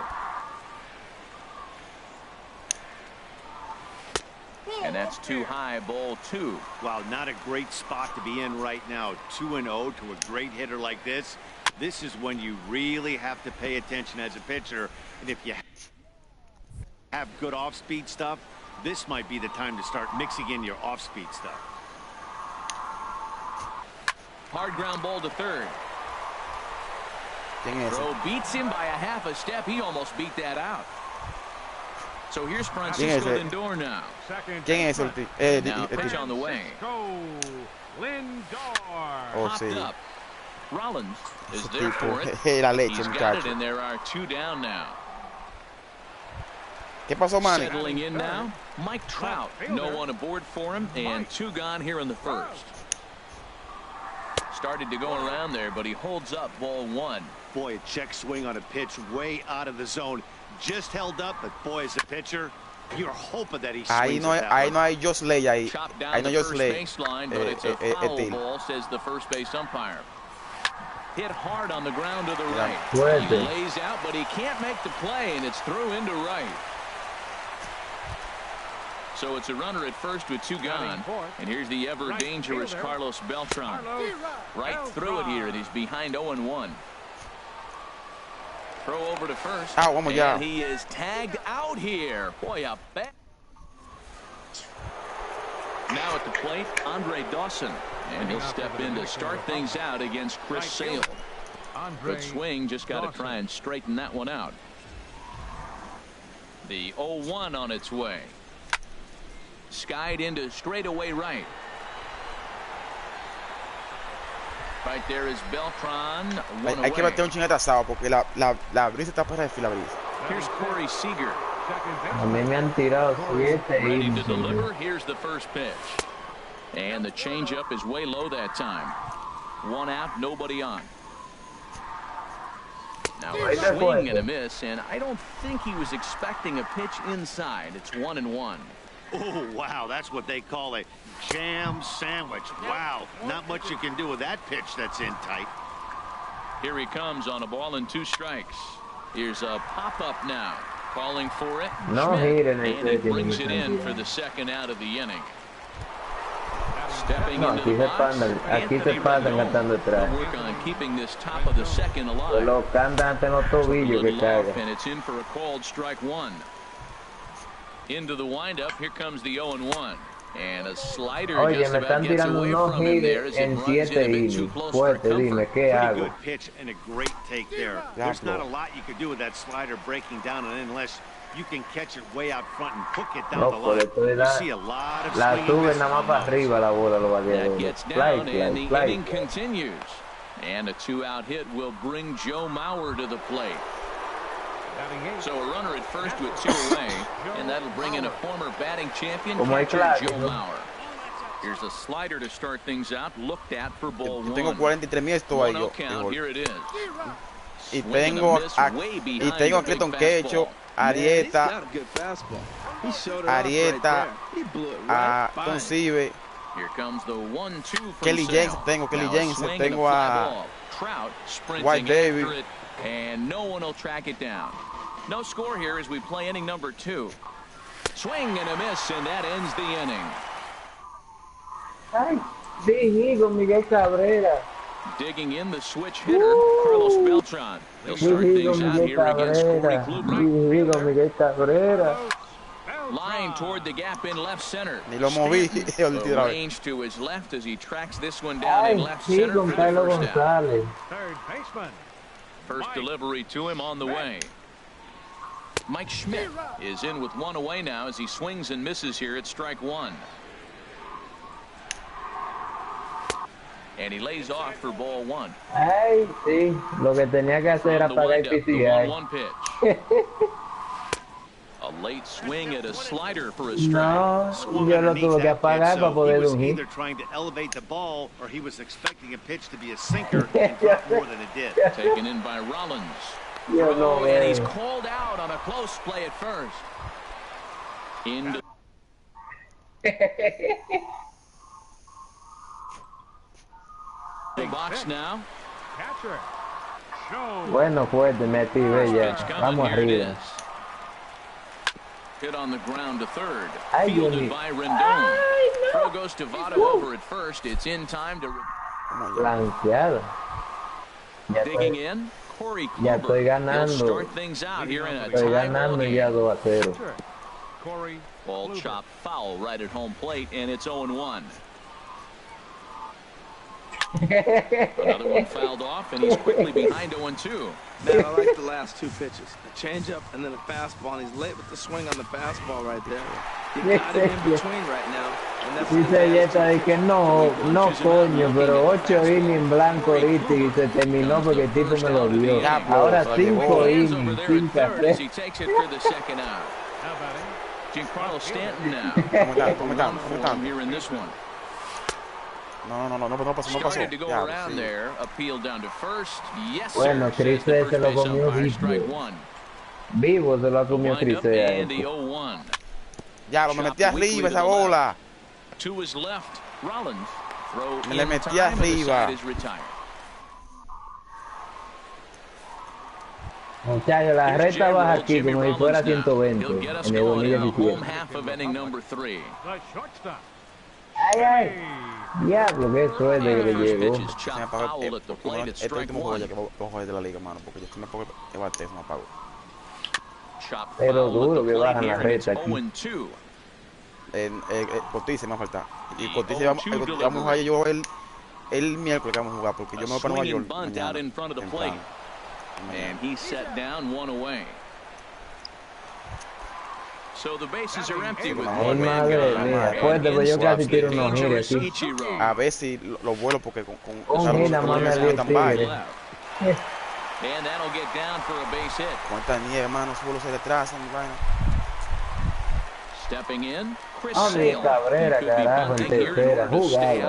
And that's too high, ball 2. Wow, not a great spot to be in right now. 2-0 to a great hitter like this. This is when you really have to pay attention as a pitcher. And if you have good off-speed stuff, this might be the time to start mixing in your off-speed stuff. Hard ground ball to third. Throw beats him by a half a step. He almost beat that out. So here's Francisco Lindor now. ¿Quién es Ortiz? Now pitch on the way. Popped up. Rollins is there for it. He's got it, and there are 2 down now. ¿Qué pasó, Manny? Settling in now, Mike Trout. No one aboard for him, and 2 gone here in the first. Started to go around there, but he holds up ball 1. Boy, a check swing on a pitch way out of the zone. Just held up, but boy, as a pitcher, you're hoping that he swings ahí no hay Josh Ley ahí. Chopped down Ahí no the Josh first Ley. baseline, but it's a foul ball, says the first base umpire. Hit hard on the ground to the right. He lays out, but he can't make the play, and it's through into right. So it's a runner at first with 2 gone. And here's the ever-dangerous Carlos Beltran. Right through it here, and he's behind 0-1. Throw over to first. And he is tagged out here. Boy, a bet. Now at the plate, Andre Dawson. And he'll step in to start things out against Chris Sale. Good swing, just got to try and straighten that one out. The 0-1 on its way. Skied into straightaway right. Right there is Beltran. Hay que bater un chin atrasado porque la brisa está para desfilar la brisa. Here's Corey Seager. A mí me han tirado 7 Ready to deliver. Here's the first pitch. And the changeup is way low that time. 1 out, nobody on. Now a swing and a miss, and I don't think he was expecting a pitch inside. It's 1-1. Oh, wow, that's what they call a jam sandwich. Wow, not much you can do with that pitch that's in tight. Here he comes on a ball and 2 strikes. Here's a pop-up now. Calling for it. No, and he brings it in for the 2nd out of the inning. Stepping into the box, Anthony Rendon will work on keeping this top of the 2nd alive. And it's in for a called strike 1. Into the windup, here comes the 0-1. And a slider just about gets away from him there as it runs in a bit too close for comfort. Pretty good pitch and a great take there. There's not a lot you could do with that slider breaking down unless you can catch it way out front and hook it down the line. You see a lot of swinging. That gets down and the inning continues. And a 2-out hit will bring Joe Mauer to the plate. So a runner at first with 2 away, and that'll bring in a former batting champion, catcher Joe Mauer. Here's a slider to start things out, looked at for ball 1. Tengo 43,000 ahí. Count, here it is. Y tengo a Clayton Kershaw, Arieta, a Tom Sive, Here comes the 1-2 from Kelly Jensen, tengo a Trout sprinting White Baby. after it, and no one will track it down. No score here as we play inning number 2. Swing and a miss, and that ends the inning. Ay, sí, con Miguel Cabrera. Digging in the switch hitter, Carlos Beltran. He'll start things out here against Corey Kluber. Line toward the gap in left center. Ni lo moví. Range to his left as he tracks this one down in left center for the first down. Third baseman. First delivery to him on the way. Mike Schmidt is in with 1 away now as he swings and misses here at strike 1. And he lays off for ball 1. Ay, sí. Lo que tenía que hacer era pagar el PCI. 1-1 pitch. A late swing at a slider for a strike. No, yo lo tuve que apagar para poder un hit. Either trying to elevate the ball or he was expecting a pitch to be a sinker and drop more than it did. Taken in by Rollins. And he's called out on a close play at first. Into the box now. Catcher. Show. Bueno, fuerte, metí, bella. Vamos arriba. Hit on the ground to third. Ay, Fielded by Rendon. Throw goes to Votto over at first. It's in time to... Blanqueado. Digging in, Corey Kluber. Ya estoy ganando. He'll start things out here in a Estoy tie ball ganando game. ya 2-0. Corey Ball Kluber. chopped foul right at home plate, and it's 0-1. Another one fouled off, and he's quickly behind 0-2. Man, I like the last 2 pitches. A changeup and then a fastball, and he's late with the swing on the fastball right there. He got it in between right now. And that's Dice Yeta de que no coño, pero 8 innings en blanco ahorita y se terminó porque el tipo me lo dio. Ahora 5 Hands over innings, there sin at third as café. he takes it for the 2nd out. How about him? Giancarlo Stanton now. ¿Cómo están? Here in this one. No pasó. Started to go Ya, around sí. there. Appeal down to first. Yes, sir. Bueno, Chris Says the se lo first base comió umpire, vivo. strike 1. Vivo se lo ha comido Wind up Chris. and the 0-1. Ya, me metí arriba esa bola. To his left, Rollins. Throw Me le in metí time, and the arriba. side is retired. Muchachos, la Here's recta baja J-Roll, aquí Jimmy como si fuera Rollins now. 120 He'll get us en el going now. Home 2017. half of inning number 3. The shortstop. Ay, diablo, qué suerte que le First llegó. pitch is chopped foul at the plate. It's Este strike último juego 1. ya que voy a jugar de la liga, mano, porque yo si me pongo que bate, eso me apago. Chopped Pero foul duro at que the plate bajan la here, and it's recta aquí. 0-2. Cotice me falta. Y Cotice vamos a yo el miércoles que vamos a jugar porque yo me voy para Nueva York mañana. And he's set down, one away. So the bases are empty with one man gone. A ver si lo vuelo porque con And that'll get down for a base hit. Con esta nieve, hermano, solo se retrasa mi vaina. Stepping in, Chris Sale. Cabrera, carajo, en tercera jugada.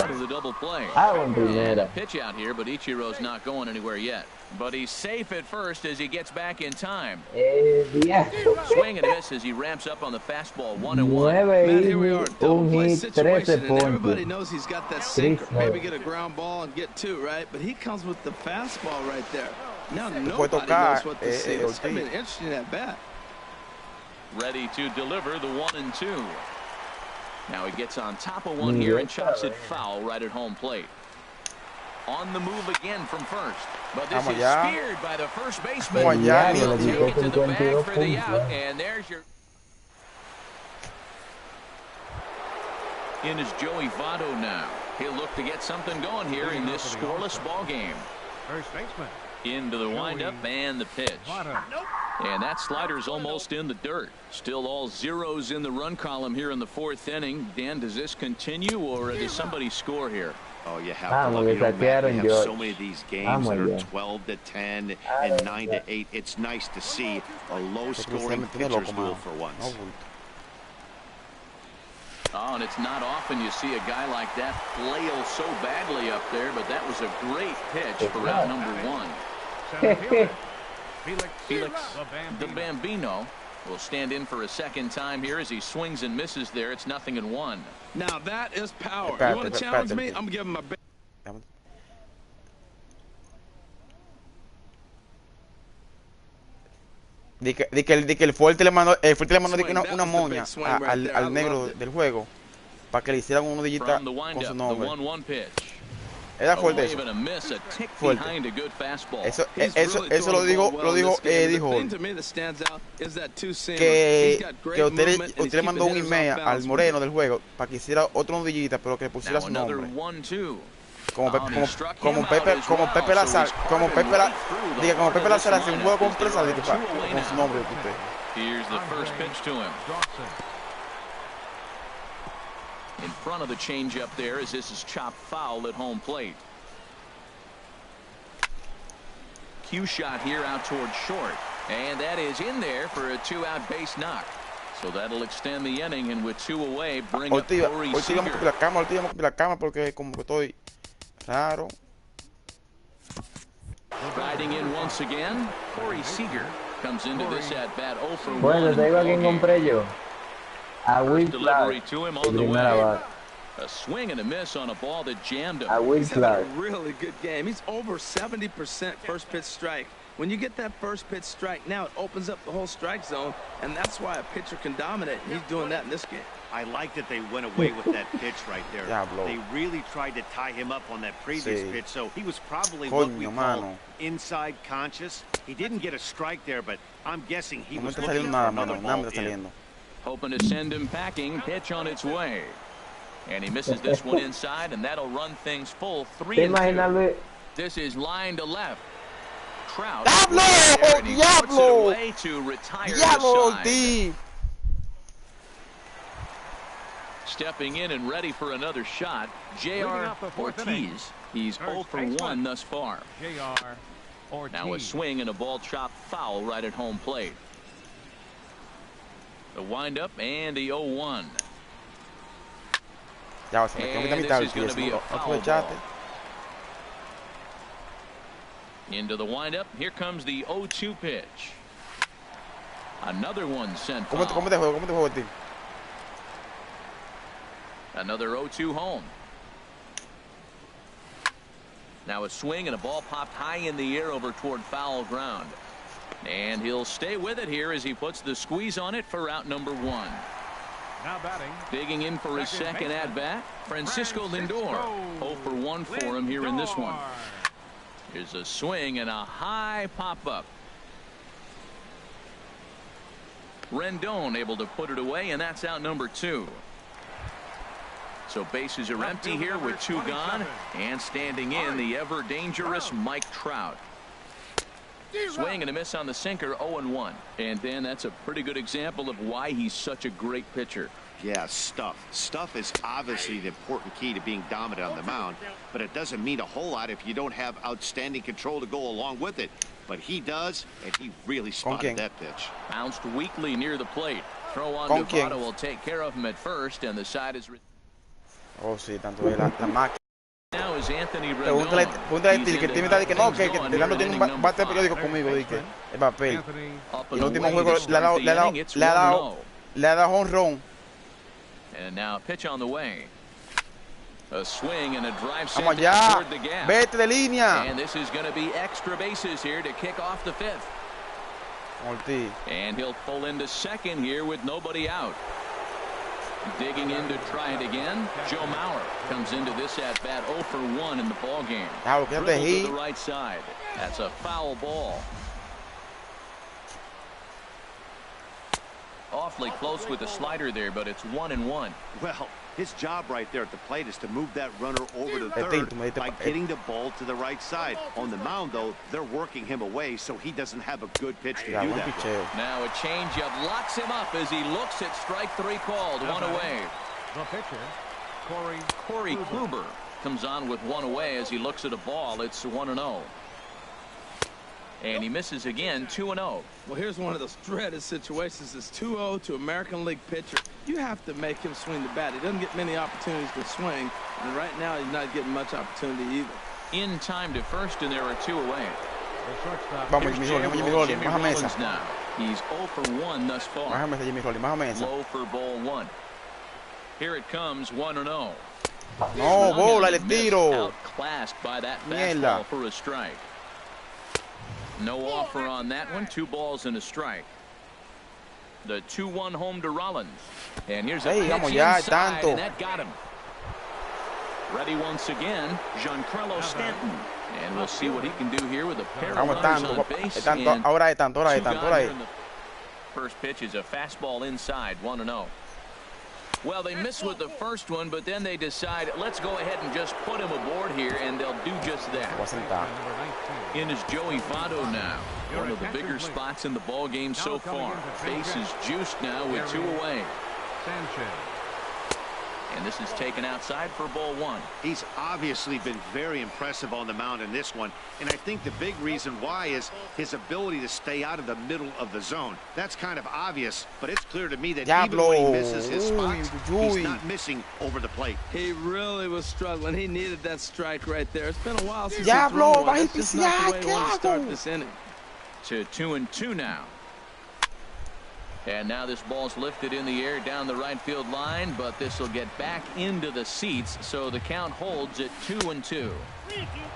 En primera. Pitch out here, but Ichiro's not going anywhere yet. But he's safe at first as he gets back in time. Swing and miss as he ramps up on the fastball, 1-1. Man, here we are, double play situation, and everybody knows he's got that sinker. Maybe get a ground ball and get two, right? But he comes with the fastball right there. Now nobody knows what to see. It's been interesting at bat. Ready to deliver the 1-2. Now he gets on top of one here and chops it foul right at home plate. On the move again from first, but this is speared by the first baseman. He'll take it to the bag for the out, and there's your. In is Joey Votto now. He'll look to get something going here in this scoreless ball game. First baseman. Into the windup and the pitch. And that slider's almost in the dirt. Still all zeros in the run column here in the fourth inning. Dan, does this continue or does somebody score here? Oh, you have to look. You know, Matt, we have so many of these games that are 12-10 and 9-8. It's nice to see a low-scoring pitcher's duel for once. Oh, and it's not often you see a guy like that flail so badly up there, but that was a great pitch for out number one. Felix the Bambino will stand in for a second time here as he swings and misses there. It's 0-1. Now that is power. You want to challenge me? I'm going to give him a big. De que el fuerte le mandó una moña al negro del juego para que le hicieran un nudillita con su nombre. Era fuerte eso. Fuerte. Eso lo dijo que usted le mandó un email al moreno del juego para que hiciera otro nudillita pero que pusiera su nombre. Como Pepe Lazar hace un juego con presa con su nombre usted. Here's the first pitch to him. In front of the changeup there as this is chopped foul at home plate. Cue shot here out towards short, and that is in there for a two-out base knock. So that'll extend the inning, and with two away, bring up Corey Seager. Vamos a la cama porque como que estoy raro. Riding in once again, Corey Seager comes into this at bat 0 for 1. Bueno, te digo a quién compré yo. A Will Delivery Clark. to him on the way. A swing and a miss on a ball that jammed him. He's having a really good game. He's over 70% first pitch strike. When you get that first pitch strike, now it opens up the whole strike zone, and that's why a pitcher can dominate. He's doing that in this game. I like that they went away with that pitch right there. They really tried to tie him up on that previous pitch, so he was probably what we call inside conscious. He didn't get a strike there, but I'm guessing he was looking for another ball in. Hoping to send him packing. Pitch on its way. And he misses this one inside, and that'll run things full 3-2. This is line to left. Trout. Diablo! Away to retire the side. Stepping in and ready for another shot, J.R. Ortiz. He's 0 for 1 thus far. Now a swing and a ball chopped foul right at home plate. The windup and the 0-1. And this is going to be a foul ball. Into the windup. Here comes the 0-2 pitch. Another one sent foul. Another 0-2 home. Now a swing and a ball popped high in the air over toward foul ground. And he'll stay with it here as he puts the squeeze on it for out number 1. Now batting. Digging in for his second at bat, Francisco Lindor. 0 for 1 for him here in this one. Here's a swing and a high pop up. Rendon able to put it away, and that's out number 2. So bases are empty here with 2 gone, and standing in the ever dangerous Mike Trout. Swing and a miss on the sinker, 0-1. And then that's a pretty good example of why he's such a great pitcher. Yeah, stuff. Stuff is obviously the important key to being dominant on the mound, but it doesn't mean a whole lot if you don't have outstanding control to go along with it. But he does, and he really spotted that pitch. Bounced weakly near the plate. Throw on Nevada will take care of him at first, and the side is... Oh, sí, tanto de la máquina. Now is Anthony Pregúntale a Til, que el team está que no, que Tirando tiene un bate periódico conmigo, dije, el papel. Y el último juego le ha dado home run. And now a pitch on the way. A swing and a drive Vamos allá. Vete de línea. And this is going to be extra bases here to kick off the 5th. Ortiz. And he'll pull into second here with nobody out. Digging in to try it again. Joe Mauer comes into this at bat 0 for 1 in the ball game. Dribble to the right side. That's a foul ball. Awfully close with the slider there, but it's 1-1. Well, his job right there at the plate is to move that runner over to third by getting the ball to the right side. On the mound, though, they're working him away, so he doesn't have a good pitch to do that. Now a changeup locks him up as he looks at strike 3 called. 1 away. The pitcher, Corey Kluber comes on with 1 away as he looks at a ball. It's 1-0. And he misses again, 2-0. Well, here's one of those dreaded situations. It's 2-0 to American League pitcher. You have to make him swing the bat. He doesn't get many opportunities to swing, and right now he's not getting much opportunity either. In time to first, and there are 2 away. Vamos, Jimmy Rollins, más a mesa. Now. He's 0 for 1 thus far. Más a mesa, Jimmy Rollins, más a mesa. Low for ball 1. Here it comes, 1-0. No, bola, le tiro. Outclassed by that fastball for a strike. No offer on that one. 2 balls and a strike. The 2-1 home to Rollins. And here's a pitch inside, and that got him. Ready once again, Giancarlo Stanton. And we'll see what he can do here with a pair of runners on base. Ahora de tanto. First pitch is a fastball inside, 1-0. Well, they missed with the first one, but then they decide, let's go ahead and just put him aboard here, and they'll do just that. In is Joey Votto now. One of the bigger spots in the ball game so far. Base is juiced now with 2 away. And this is taken outside for ball 1. He's obviously been very impressive on the mound in this one, and I think the big reason why is his ability to stay out of the middle of the zone. That's kind of obvious, but it's clear to me that even when he misses his spots, he's not missing over the plate. He really was struggling. He needed that strike right there. It's been a while since he's thrown one. That's just not the way he wanted to start this inning. To 2-2 now. And now this ball's lifted in the air down the right field line, but this will get back into the seats, so the count holds at 2-2.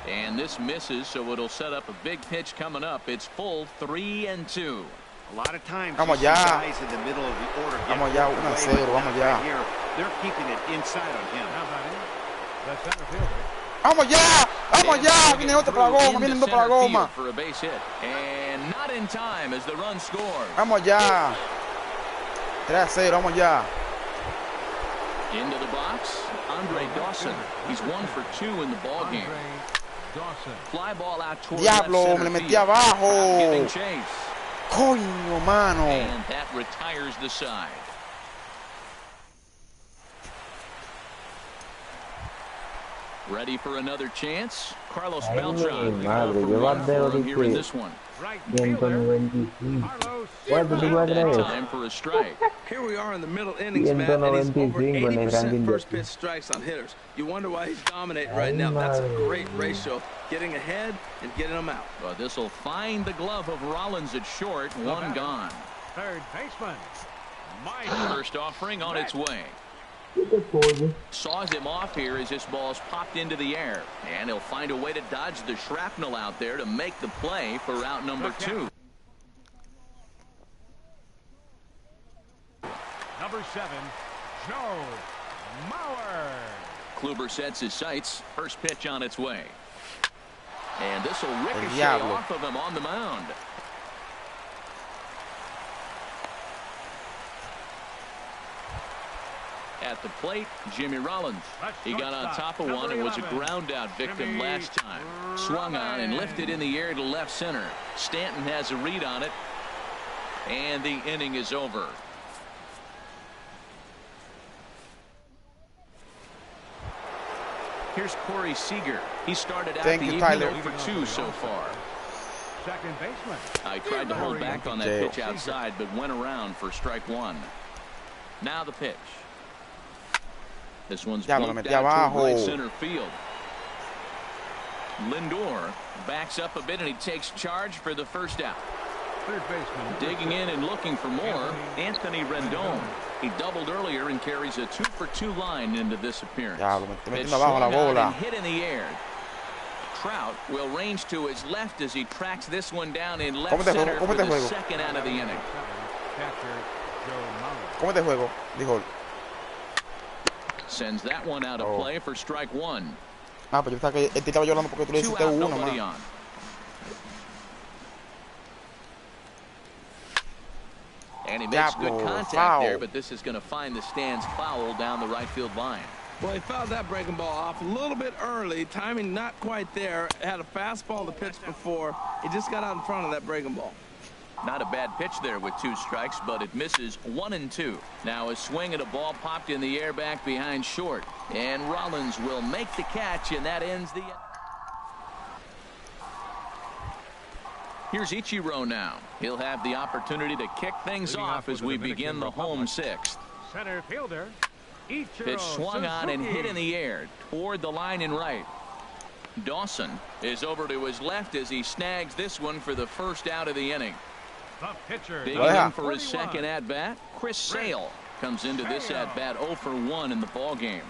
And this misses, so it'll set up a big pitch coming up. It's full 3-2. A lot of times, guys in the middle of the order right here, they're keeping it inside on him. Vamos ya, viene otro para la goma, viene dos para la goma. For a base hit, and not in time as the run scores. Vamos ya. 3-0, vamos ya. Into the box, Andre Dawson. He's 1 for 2 in the ball game. Fly ball out toward Diablo, me le metí abajo. Coño, mano. And that retires the side. Ready for another chance? Carlos Beltran here in this one. Time for a strike. Here we are in the middle innings, man, and he's over 80% first pitch strikes on hitters. You wonder why he's dominating right now. That's a great ratio, getting ahead and getting them out. Well, this will find the glove of Rollins at short. 1 gone. Third baseman. First offering on its way. Saws him off here as this ball's popped into the air, and he'll find a way to dodge the shrapnel out there to make the play for route number 2. Number 7, Joe Mauer. Kluber sets his sights. First pitch on its way, and this will ricochet off of him on the mound. At the plate, Jimmy Rollins. He got on top of one and was a ground-out victim last time. Swung on and lifted in the air to left center. Stanton has a read on it, and the inning is over. Here's Corey Seager. He started out the evening 0 for 2 so far. Second baseman. I tried to hold back on that pitch outside, but went around for strike one. Now the pitch. This one's blooped out toward right center field. Lindor backs up a bit, and he takes charge for the first out. Third baseman. Digging in and looking for more, Anthony Rendon. He doubled earlier and carries a 2 for 2 line into this appearance. It's swung out and hit in the air. Trout will range to his left as he tracks this one down in left center for the second out of the inning. ¿Cómo te juego? Dijo. Sends that one out of play for strike one. Ah, pero yo estaba que él estaba llorando porque tú le hiciste uno más. And he makes good contact there, but this is going to find the stands foul down the right field line. Well, he fouled that breaking ball off a little bit early. Timing not quite there. Had a fastball to pitch before. He just got out in front of that breaking ball. Not a bad pitch there with 2 strikes, but it misses 1 and 2. Now a swing at a ball popped in the air back behind short. And Rollins will make the catch, and that ends the... Here's Ichiro now. He'll have the opportunity to kick things off as we begin the home 6th. Center fielder. Pitch swung on and hit in the air toward the line and right. Dawson is over to his left as he snags this one for the first out of the inning. Digging in for his second at-bat, Chris Sale comes into this at-bat 0 for 1 in the ballgame.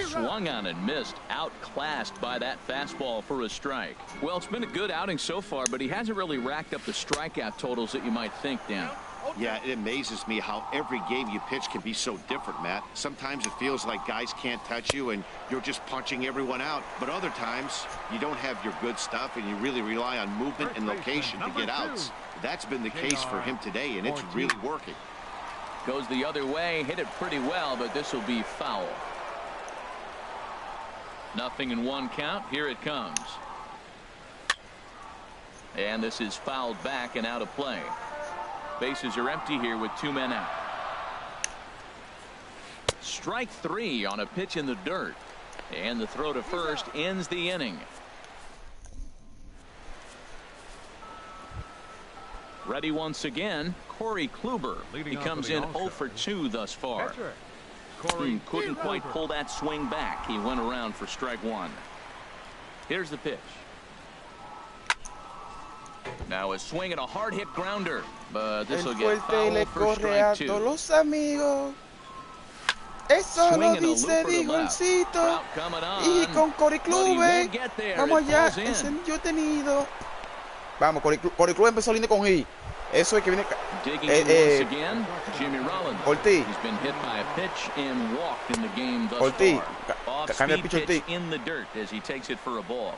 Swung on and missed, outclassed by that fastball for a strike. Well, it's been a good outing so far, but he hasn't really racked up the strikeout totals that you might think, Dan. Yeah, it amazes me how every game you pitch can be so different, Matt. Sometimes it feels like guys can't touch you and you're just punching everyone out. But other times, you don't have your good stuff and you really rely on movement and location to get outs. That's been the case for him today, and it's really working. Goes the other way, hit it pretty well, but this will be foul. 0-1 count. Here it comes. And this is fouled back and out of play. Bases are empty here with 2 men out. Strike 3 on a pitch in the dirt. And the throw to first ends the inning. Ready once again, Corey Kluber. He comes in 0 for 2 thus far. Couldn't quite pull that swing back. He went around for strike 1. Here's the pitch. Now a swing and a hard hit grounder, but this will get fouled for strike 2. Eso lo dice Digoncito. Y con Corey Kluber. Vamos allá, encendió tenido. Vamos, Corey Kluber empezó lindo con G. Eso es que viene. Ortiz. He's been hit by a pitch and walked in the game thus Ortiz. far. Cambia el pitch, Ortiz. In the dirt as he takes it for a ball.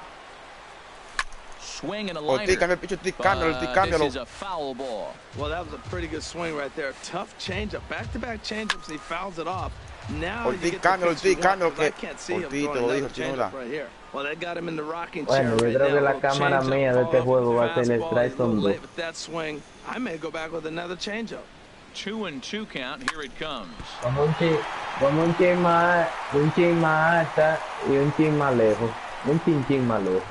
Swing and a liner. Ortiz, cambia el pitch, Ortiz, cámbialo. This is a foul ball. Well, that was a pretty good swing right there. Tough changeup, back-to-back changeups, and he fouls it off. Now Ortiz, cámbialo, I can't see him throwing another changeup right here. Well, that got him in the rocking chair. Bueno, yo creo que la cámara mía de este juego va a ser el strike zone 2. With that swing, I may go back with another changeup. 2-2 count. Here it comes. Vamos un chin más alta y un chin más lejos. Un chin más lejos.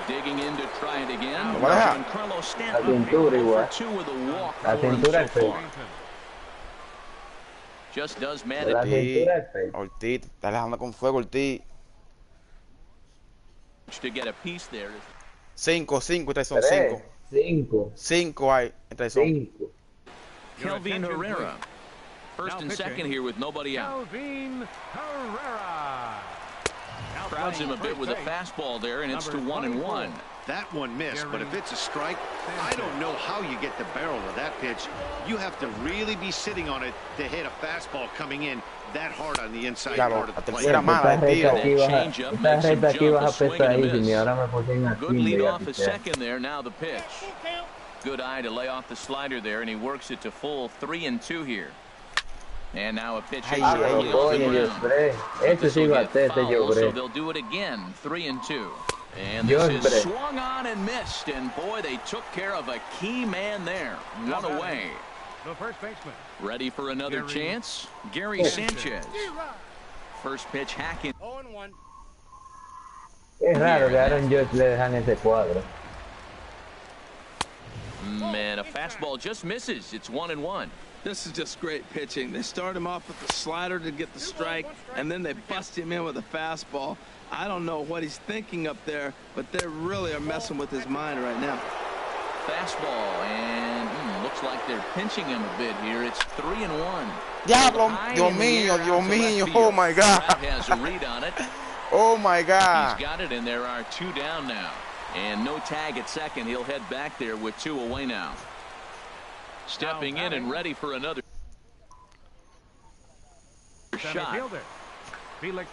Digging in to try it again. La cintura igual. La cintura es fea. Just does man. Ortiz, está dejando con fuego, Ortiz. To get a piece there. 5, estas son 5. 5 hay, estas son. Kelvin Herrera. First and second here with nobody out. Kelvin Herrera. Crowds him a bit with a fastball there, and it's to 1-1. That one missed, but if it's a strike, I don't know how you get the barrel of that pitch. You have to really be sitting on it to hit a fastball coming in that hard on the inside part of the plate. Esta recta aquí baja pesadísima y ahora me puse en Good lead off a second there. Now the pitch. Good eye to lay off the slider there, and he works it to full 3-2 here. And now a pitch. So they'll do it again, 3-2. And this is swung on and missed, and boy, they took care of a key man there. One away. The first baseman. Ready for another chance? Gary Sanchez. First pitch hacking. 0-1. Es raro que Aaron Judge le dejan ese cuadro. Man, a fastball just misses. It's 1-1. This is just great pitching. They start him off with the slider to get the strike, and then they bust him in with a fastball. I don't know what he's thinking up there, but they really are messing with his mind right now. Fastball, and looks like they're pinching him a bit here. It's 3-1. Diablo, Dios mío, Dios mío. Oh my God. Has a read on it. Oh my God. He's got it, and there are 2 down now. And no tag at second. He'll head back there with 2 away now. Stepping in and ready for another shot. Felix.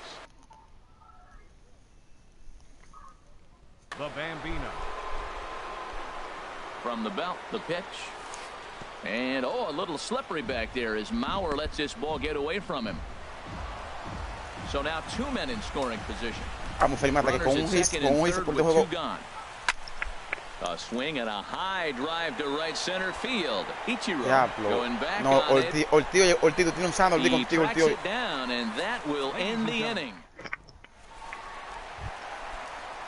The Bambino. From the belt, the pitch. And, a little slippery back there as Mauer lets this ball get away from him. So now 2 men in scoring position. Vamos a ir más que con un hit por el juego. A swing and a high drive to right center field. Ichiro going back no, on Ortiz, tú tienes un sano, He tracks it down, and that will end the inning.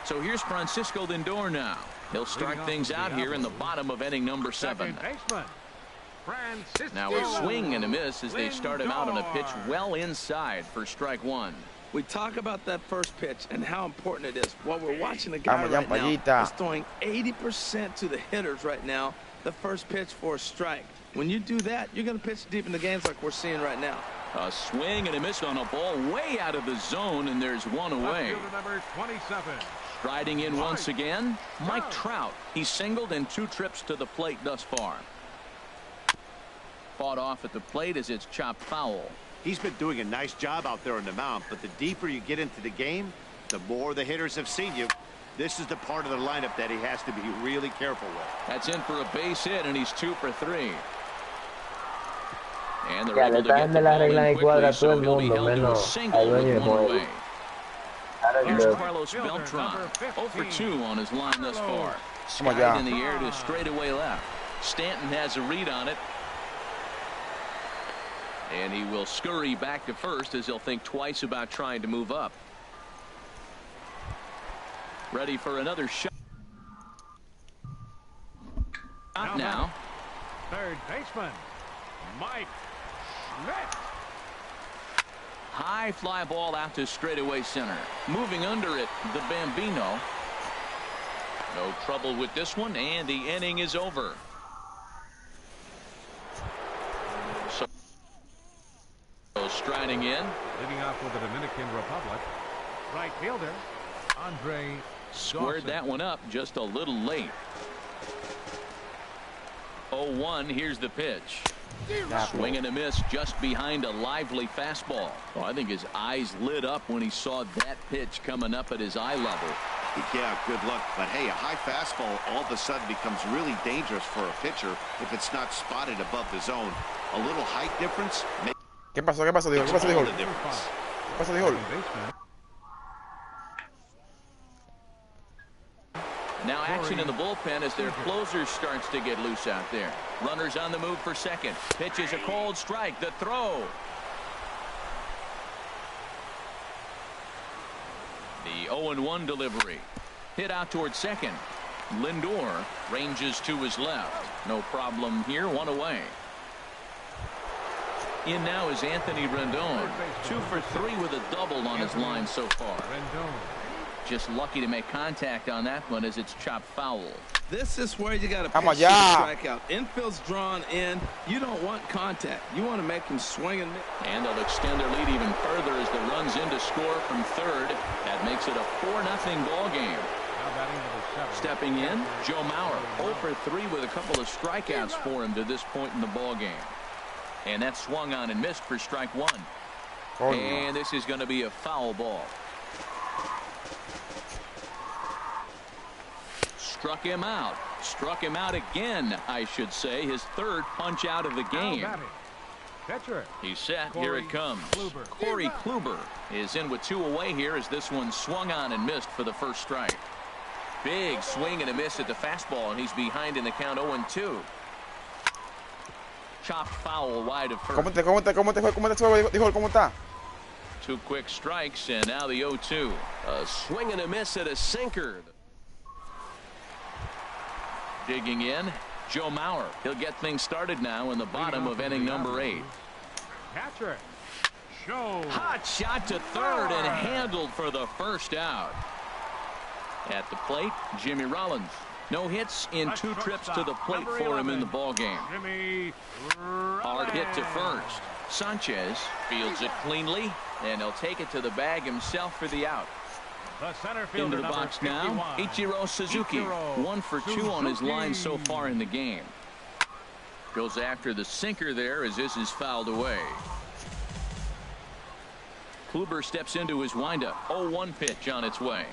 So here's Francisco Lindor now. He'll start things out here in the bottom of inning number 7. Now a swing and a miss as they start him out on a pitch well inside for strike 1. We talk about that first pitch and how important it is. Well, we're watching a guy right now that's throwing 80% to the hitters right now. The first pitch for a strike. When you do that, you're going to pitch deep in the games like we're seeing right now. A swing and a miss on a ball way out of the zone, and there's 1 away. Number 27. Striding in once again, Mike Trout. He's singled in 2 trips to the plate thus far. Fought off at the plate as it's chopped foul. He's been doing a nice job out there on the mound, but the deeper you get into the game, the more the hitters have seen you. This is the part of the lineup that he has to be really careful with. That's in for a base hit, and he's 2 for 3. And they're able to get the ball in quickly, so he'll be held to a single with 1 away. Here's Carlos Beltran, 0 for 2 on his line thus far. Skied in the air to straightaway left. Stanton has a read on it. And he will scurry back to first as he'll think twice about trying to move up. Ready for another shot. Now. Third baseman, Mike Schmidt. High fly ball out to straightaway center. Moving under it, the Bambino. No trouble with this one, and the inning is over. So striding in. Leading off with the Dominican Republic, right fielder, Andre Squared Dawson. that one up just a little late. 0-1, here's the pitch. Swing and a miss just behind a lively fastball. Well, I think his eyes lit up when he saw that pitch coming up at his eye level. Yeah, good luck. But hey, a high fastball all of a sudden becomes really dangerous for a pitcher if it's not spotted above the zone. A little height difference. ¿Qué pasó? ¿Qué pasó, Dijo? ¿Qué pasó, Dijo? ¿Qué pasó, Dijo? Now action in the bullpen as their closer starts to get loose out there. Runners on the move for second. Pitch is a cold strike. The throw. The 0-1 delivery. Hit out towards second. Lindor ranges to his left. No problem here. 1 away. In now is Anthony Rendon. 2 for 3 with a double on his line so far. Just lucky to make contact on that one as it's chopped foul. This is where you got to pitch to the strikeout. Infield's drawn in. You don't want contact. You want to make him swing and miss. And they'll extend their lead even further as the runs in to score from third. That makes it a 4-0 ball game. Stepping in, Joe Mauer, 0 for 3 with a couple of strikeouts for him to this point in the ball game. And that swung on and missed for strike 1. And this is going to be a foul ball. struck him out. Struck him out again, I should say. His third punch out of the game. He's set. Here it comes. Corey Kluber is in with 2 away here as this one swung on and missed for the first strike. Big swing and a miss at the fastball, and he's behind in the count 0-2. Chopped foul wide of first. ¿Cómo está? 2 quick strikes, and now the 0-2. A swing and a miss at a sinker. Digging in, Joe Mauer. He'll get things started now in the bottom of inning number 8. Catcher. Show. Hot shot to third and handled for the first out. At the plate, Jimmy Rollins. No hits in 2 trips to the plate for him in the ball game. Hard hit to first. Sanchez fields it cleanly, and he'll take it to the bag himself for the out. Into the box now, Ichiro Suzuki. 1 for 2 on his line so far in the game. Goes after the sinker there as this is fouled away. Kluber steps into his windup. 0-1 pitch on its way.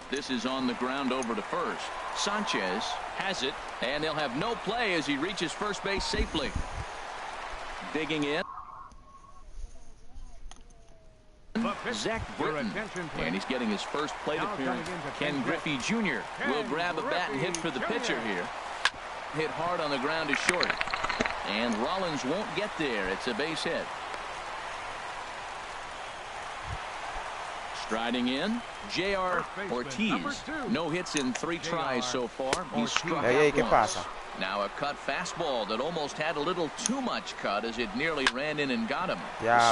This is on the ground over to first. Sanchez has it, and they'll have no play as he reaches first base safely. Digging in, Zach Britton, and he's getting his first plate appearance. Ken Griffey Jr. will grab a bat and hit for the pitcher here. Hit hard on the ground to short, and Rollins won't get there. It's a base hit. Striding in, J.R. Ortiz. No hits in 3 tries so far. He's struck out once. Now a cut fastball that almost had a little too much cut as it nearly ran in and got him.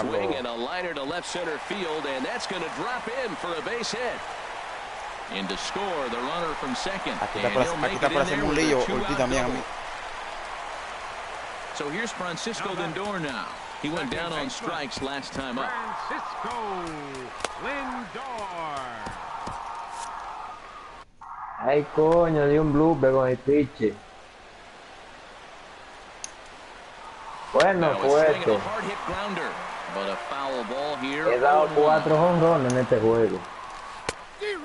Swing and a liner to left center field, and that's going to drop in for a base hit. In to score the runner from second. And he'll make it in there with a 2-out double. So here's Francisco Lindor now. He went down on strikes last time up. Francisco Lindor. Ay, coño, di un blooper con el pitch. Bueno, fuerte. He dado 4 jonrones en este juego.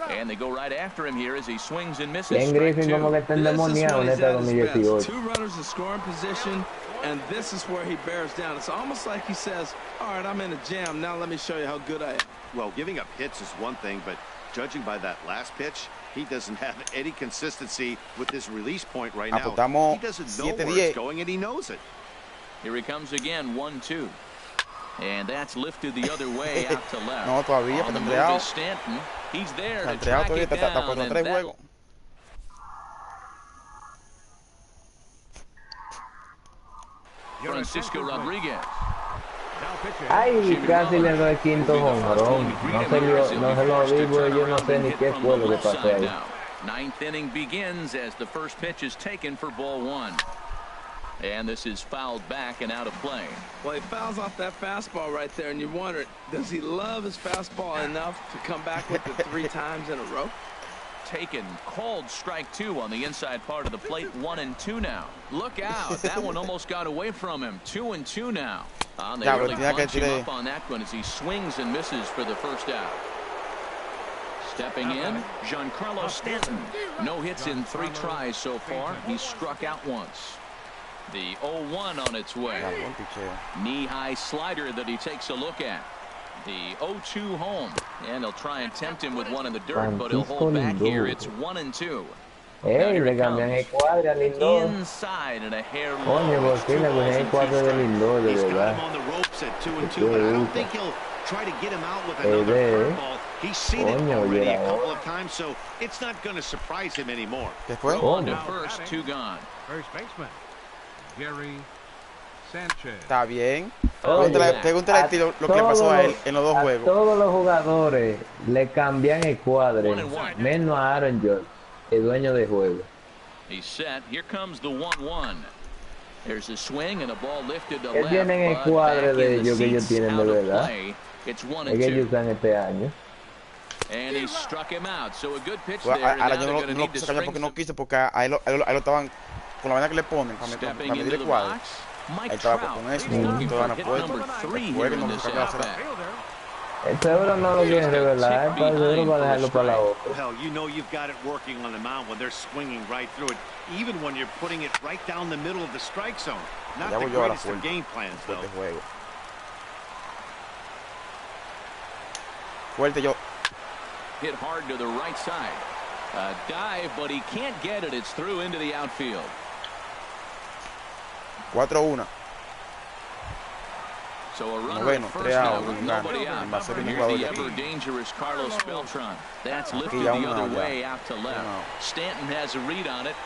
And they go right after him here as he swings and misses. Ken Griffey como que está endemoniado en esta 2018. 2 runners in scoring position, and this is where he bears down. It's almost like he says, all right, I'm in a jam. Now let me show you how good I am. Well, giving up hits is one thing, but judging by that last pitch, he doesn't have any consistency with this release point right now. He doesn't know where it's going, and he knows it. Here he comes again, 1-2. And that's lifted the other way out to left. No, todavía, on the move is Stanton. He's there to track it down. And that... Francisco Rodriguez. Ay, casi le doy el quinto jonrón. No se lo digo, yo no sé ni qué fue lo que pasó ahí. 9th inning begins as the first pitch is taken for ball 1. And this is fouled back and out of play. Well, he fouls off that fastball right there, and you wonder, does he love his fastball enough to come back with it 3 times in a row? Taken, called strike 2 on the inside part of the plate. 1-2 now. Look out, that one almost got away from him. 2-2 now. They really bunch him up on that one as he swings and misses for the first out. Stepping in, Giancarlo Stanton. No hits in 3 tries so far. He's struck out once. The 0-1 on its way. Knee-high slider that he takes a look at. The 0-2 home. And he'll try and tempt him with one in the dirt, but he'll hold back here. It's 1-2. Hey, le cambian el cuadro a Lindor. Inside and a hair low. Coño, ¿por qué le cambian el cuadro de Lindor, de verdad? He's got him on the ropes at 2-2, but I don't think he'll try to get him out with another curveball. He's seen it already a couple of times, so it's not going to surprise him anymore. On to first, 2 gone. First baseman. Gary Sanchez. Está bien. Pregúntale a ti lo que pasó a él en los 2 juegos. Todos los jugadores le cambian el cuadro, menos a Aaron George, el dueño de juego. He's set. Here comes the 1-1. There's a swing and a ball lifted to left. Él tiene el cuadro de ellos que ellos tienen de verdad. Es que ellos usan este año. And he struck him out. So a good pitch there. Ahora yo no lo quise callar porque no quise, porque a él lo estaban con la manera que le ponen para medir el cuadro. Ahí estaba con eso, no van a poder. Seguro no lo quieren revelar, seguro va a dejarlo para la otra. Well, you know you've got it working on the mound when they're swinging right through it, even when you're putting it right down the middle of the strike zone. Not the greatest of game plans, though. Fuerte yo. Hit hard to the right side. A dive, but he can't get it. It's through into the outfield. 4-1. So a runner at first now with nobody out. Here's the ever dangerous Carlos Beltran. That's lifted the other way out to left. Stanton has a read on it.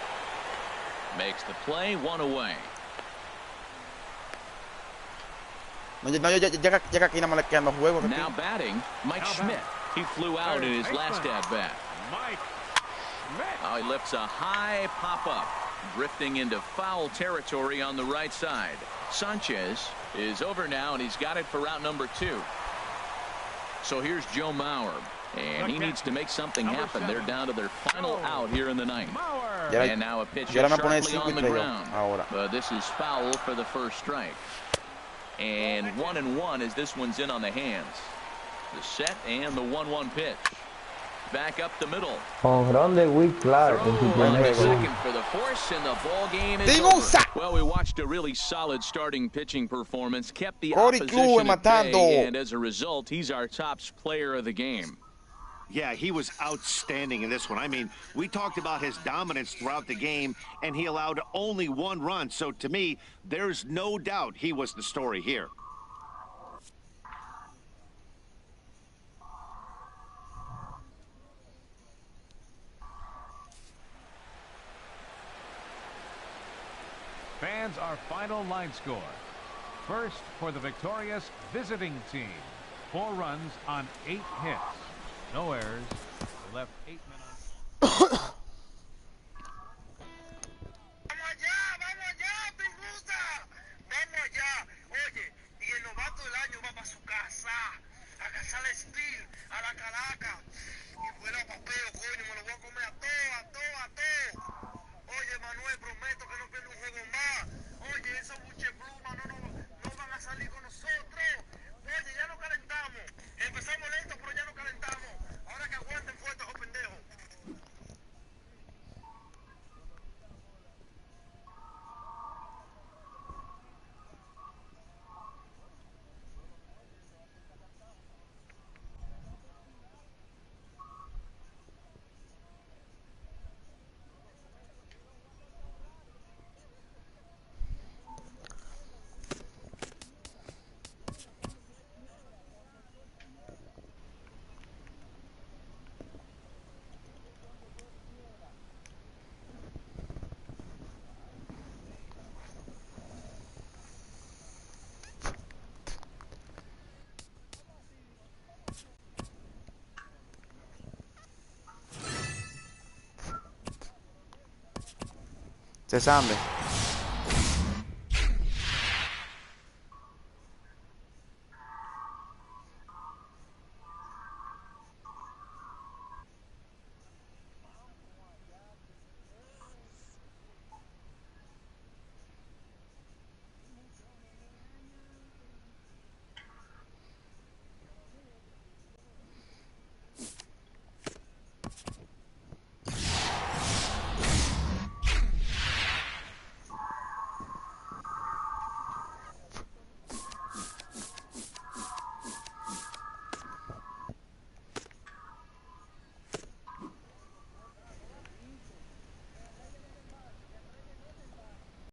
Makes the play, 1 away. Now batting, Mike Schmidt. He flew out in his last at-bat. Now he lifts a high pop-up, drifting into foul territory on the right side. Sanchez is over now, and he's got it for route number 2. So here's Joe Mauer, and he needs to make something happen. They're down to their final out here in the ninth. And now a pitch sharply on the ground. But this is foul for the first strike. And 1-1 as this one's in on the hands. The set and the 1-1 pitch. Back up the middle. Second for the force, and the ball game is over. Well, we watched a really solid starting pitching performance, kept the opposition at bay, and as a result, he's our top player of the game. Yeah, he was outstanding in this one. I mean, we talked about his dominance throughout the game, and he allowed only 1 run. So to me, there's no doubt he was the story here. Fans, our final line score. First for the victorious visiting team. 4 runs on 8 hits. No errors. They left 8 men on. Se sabe.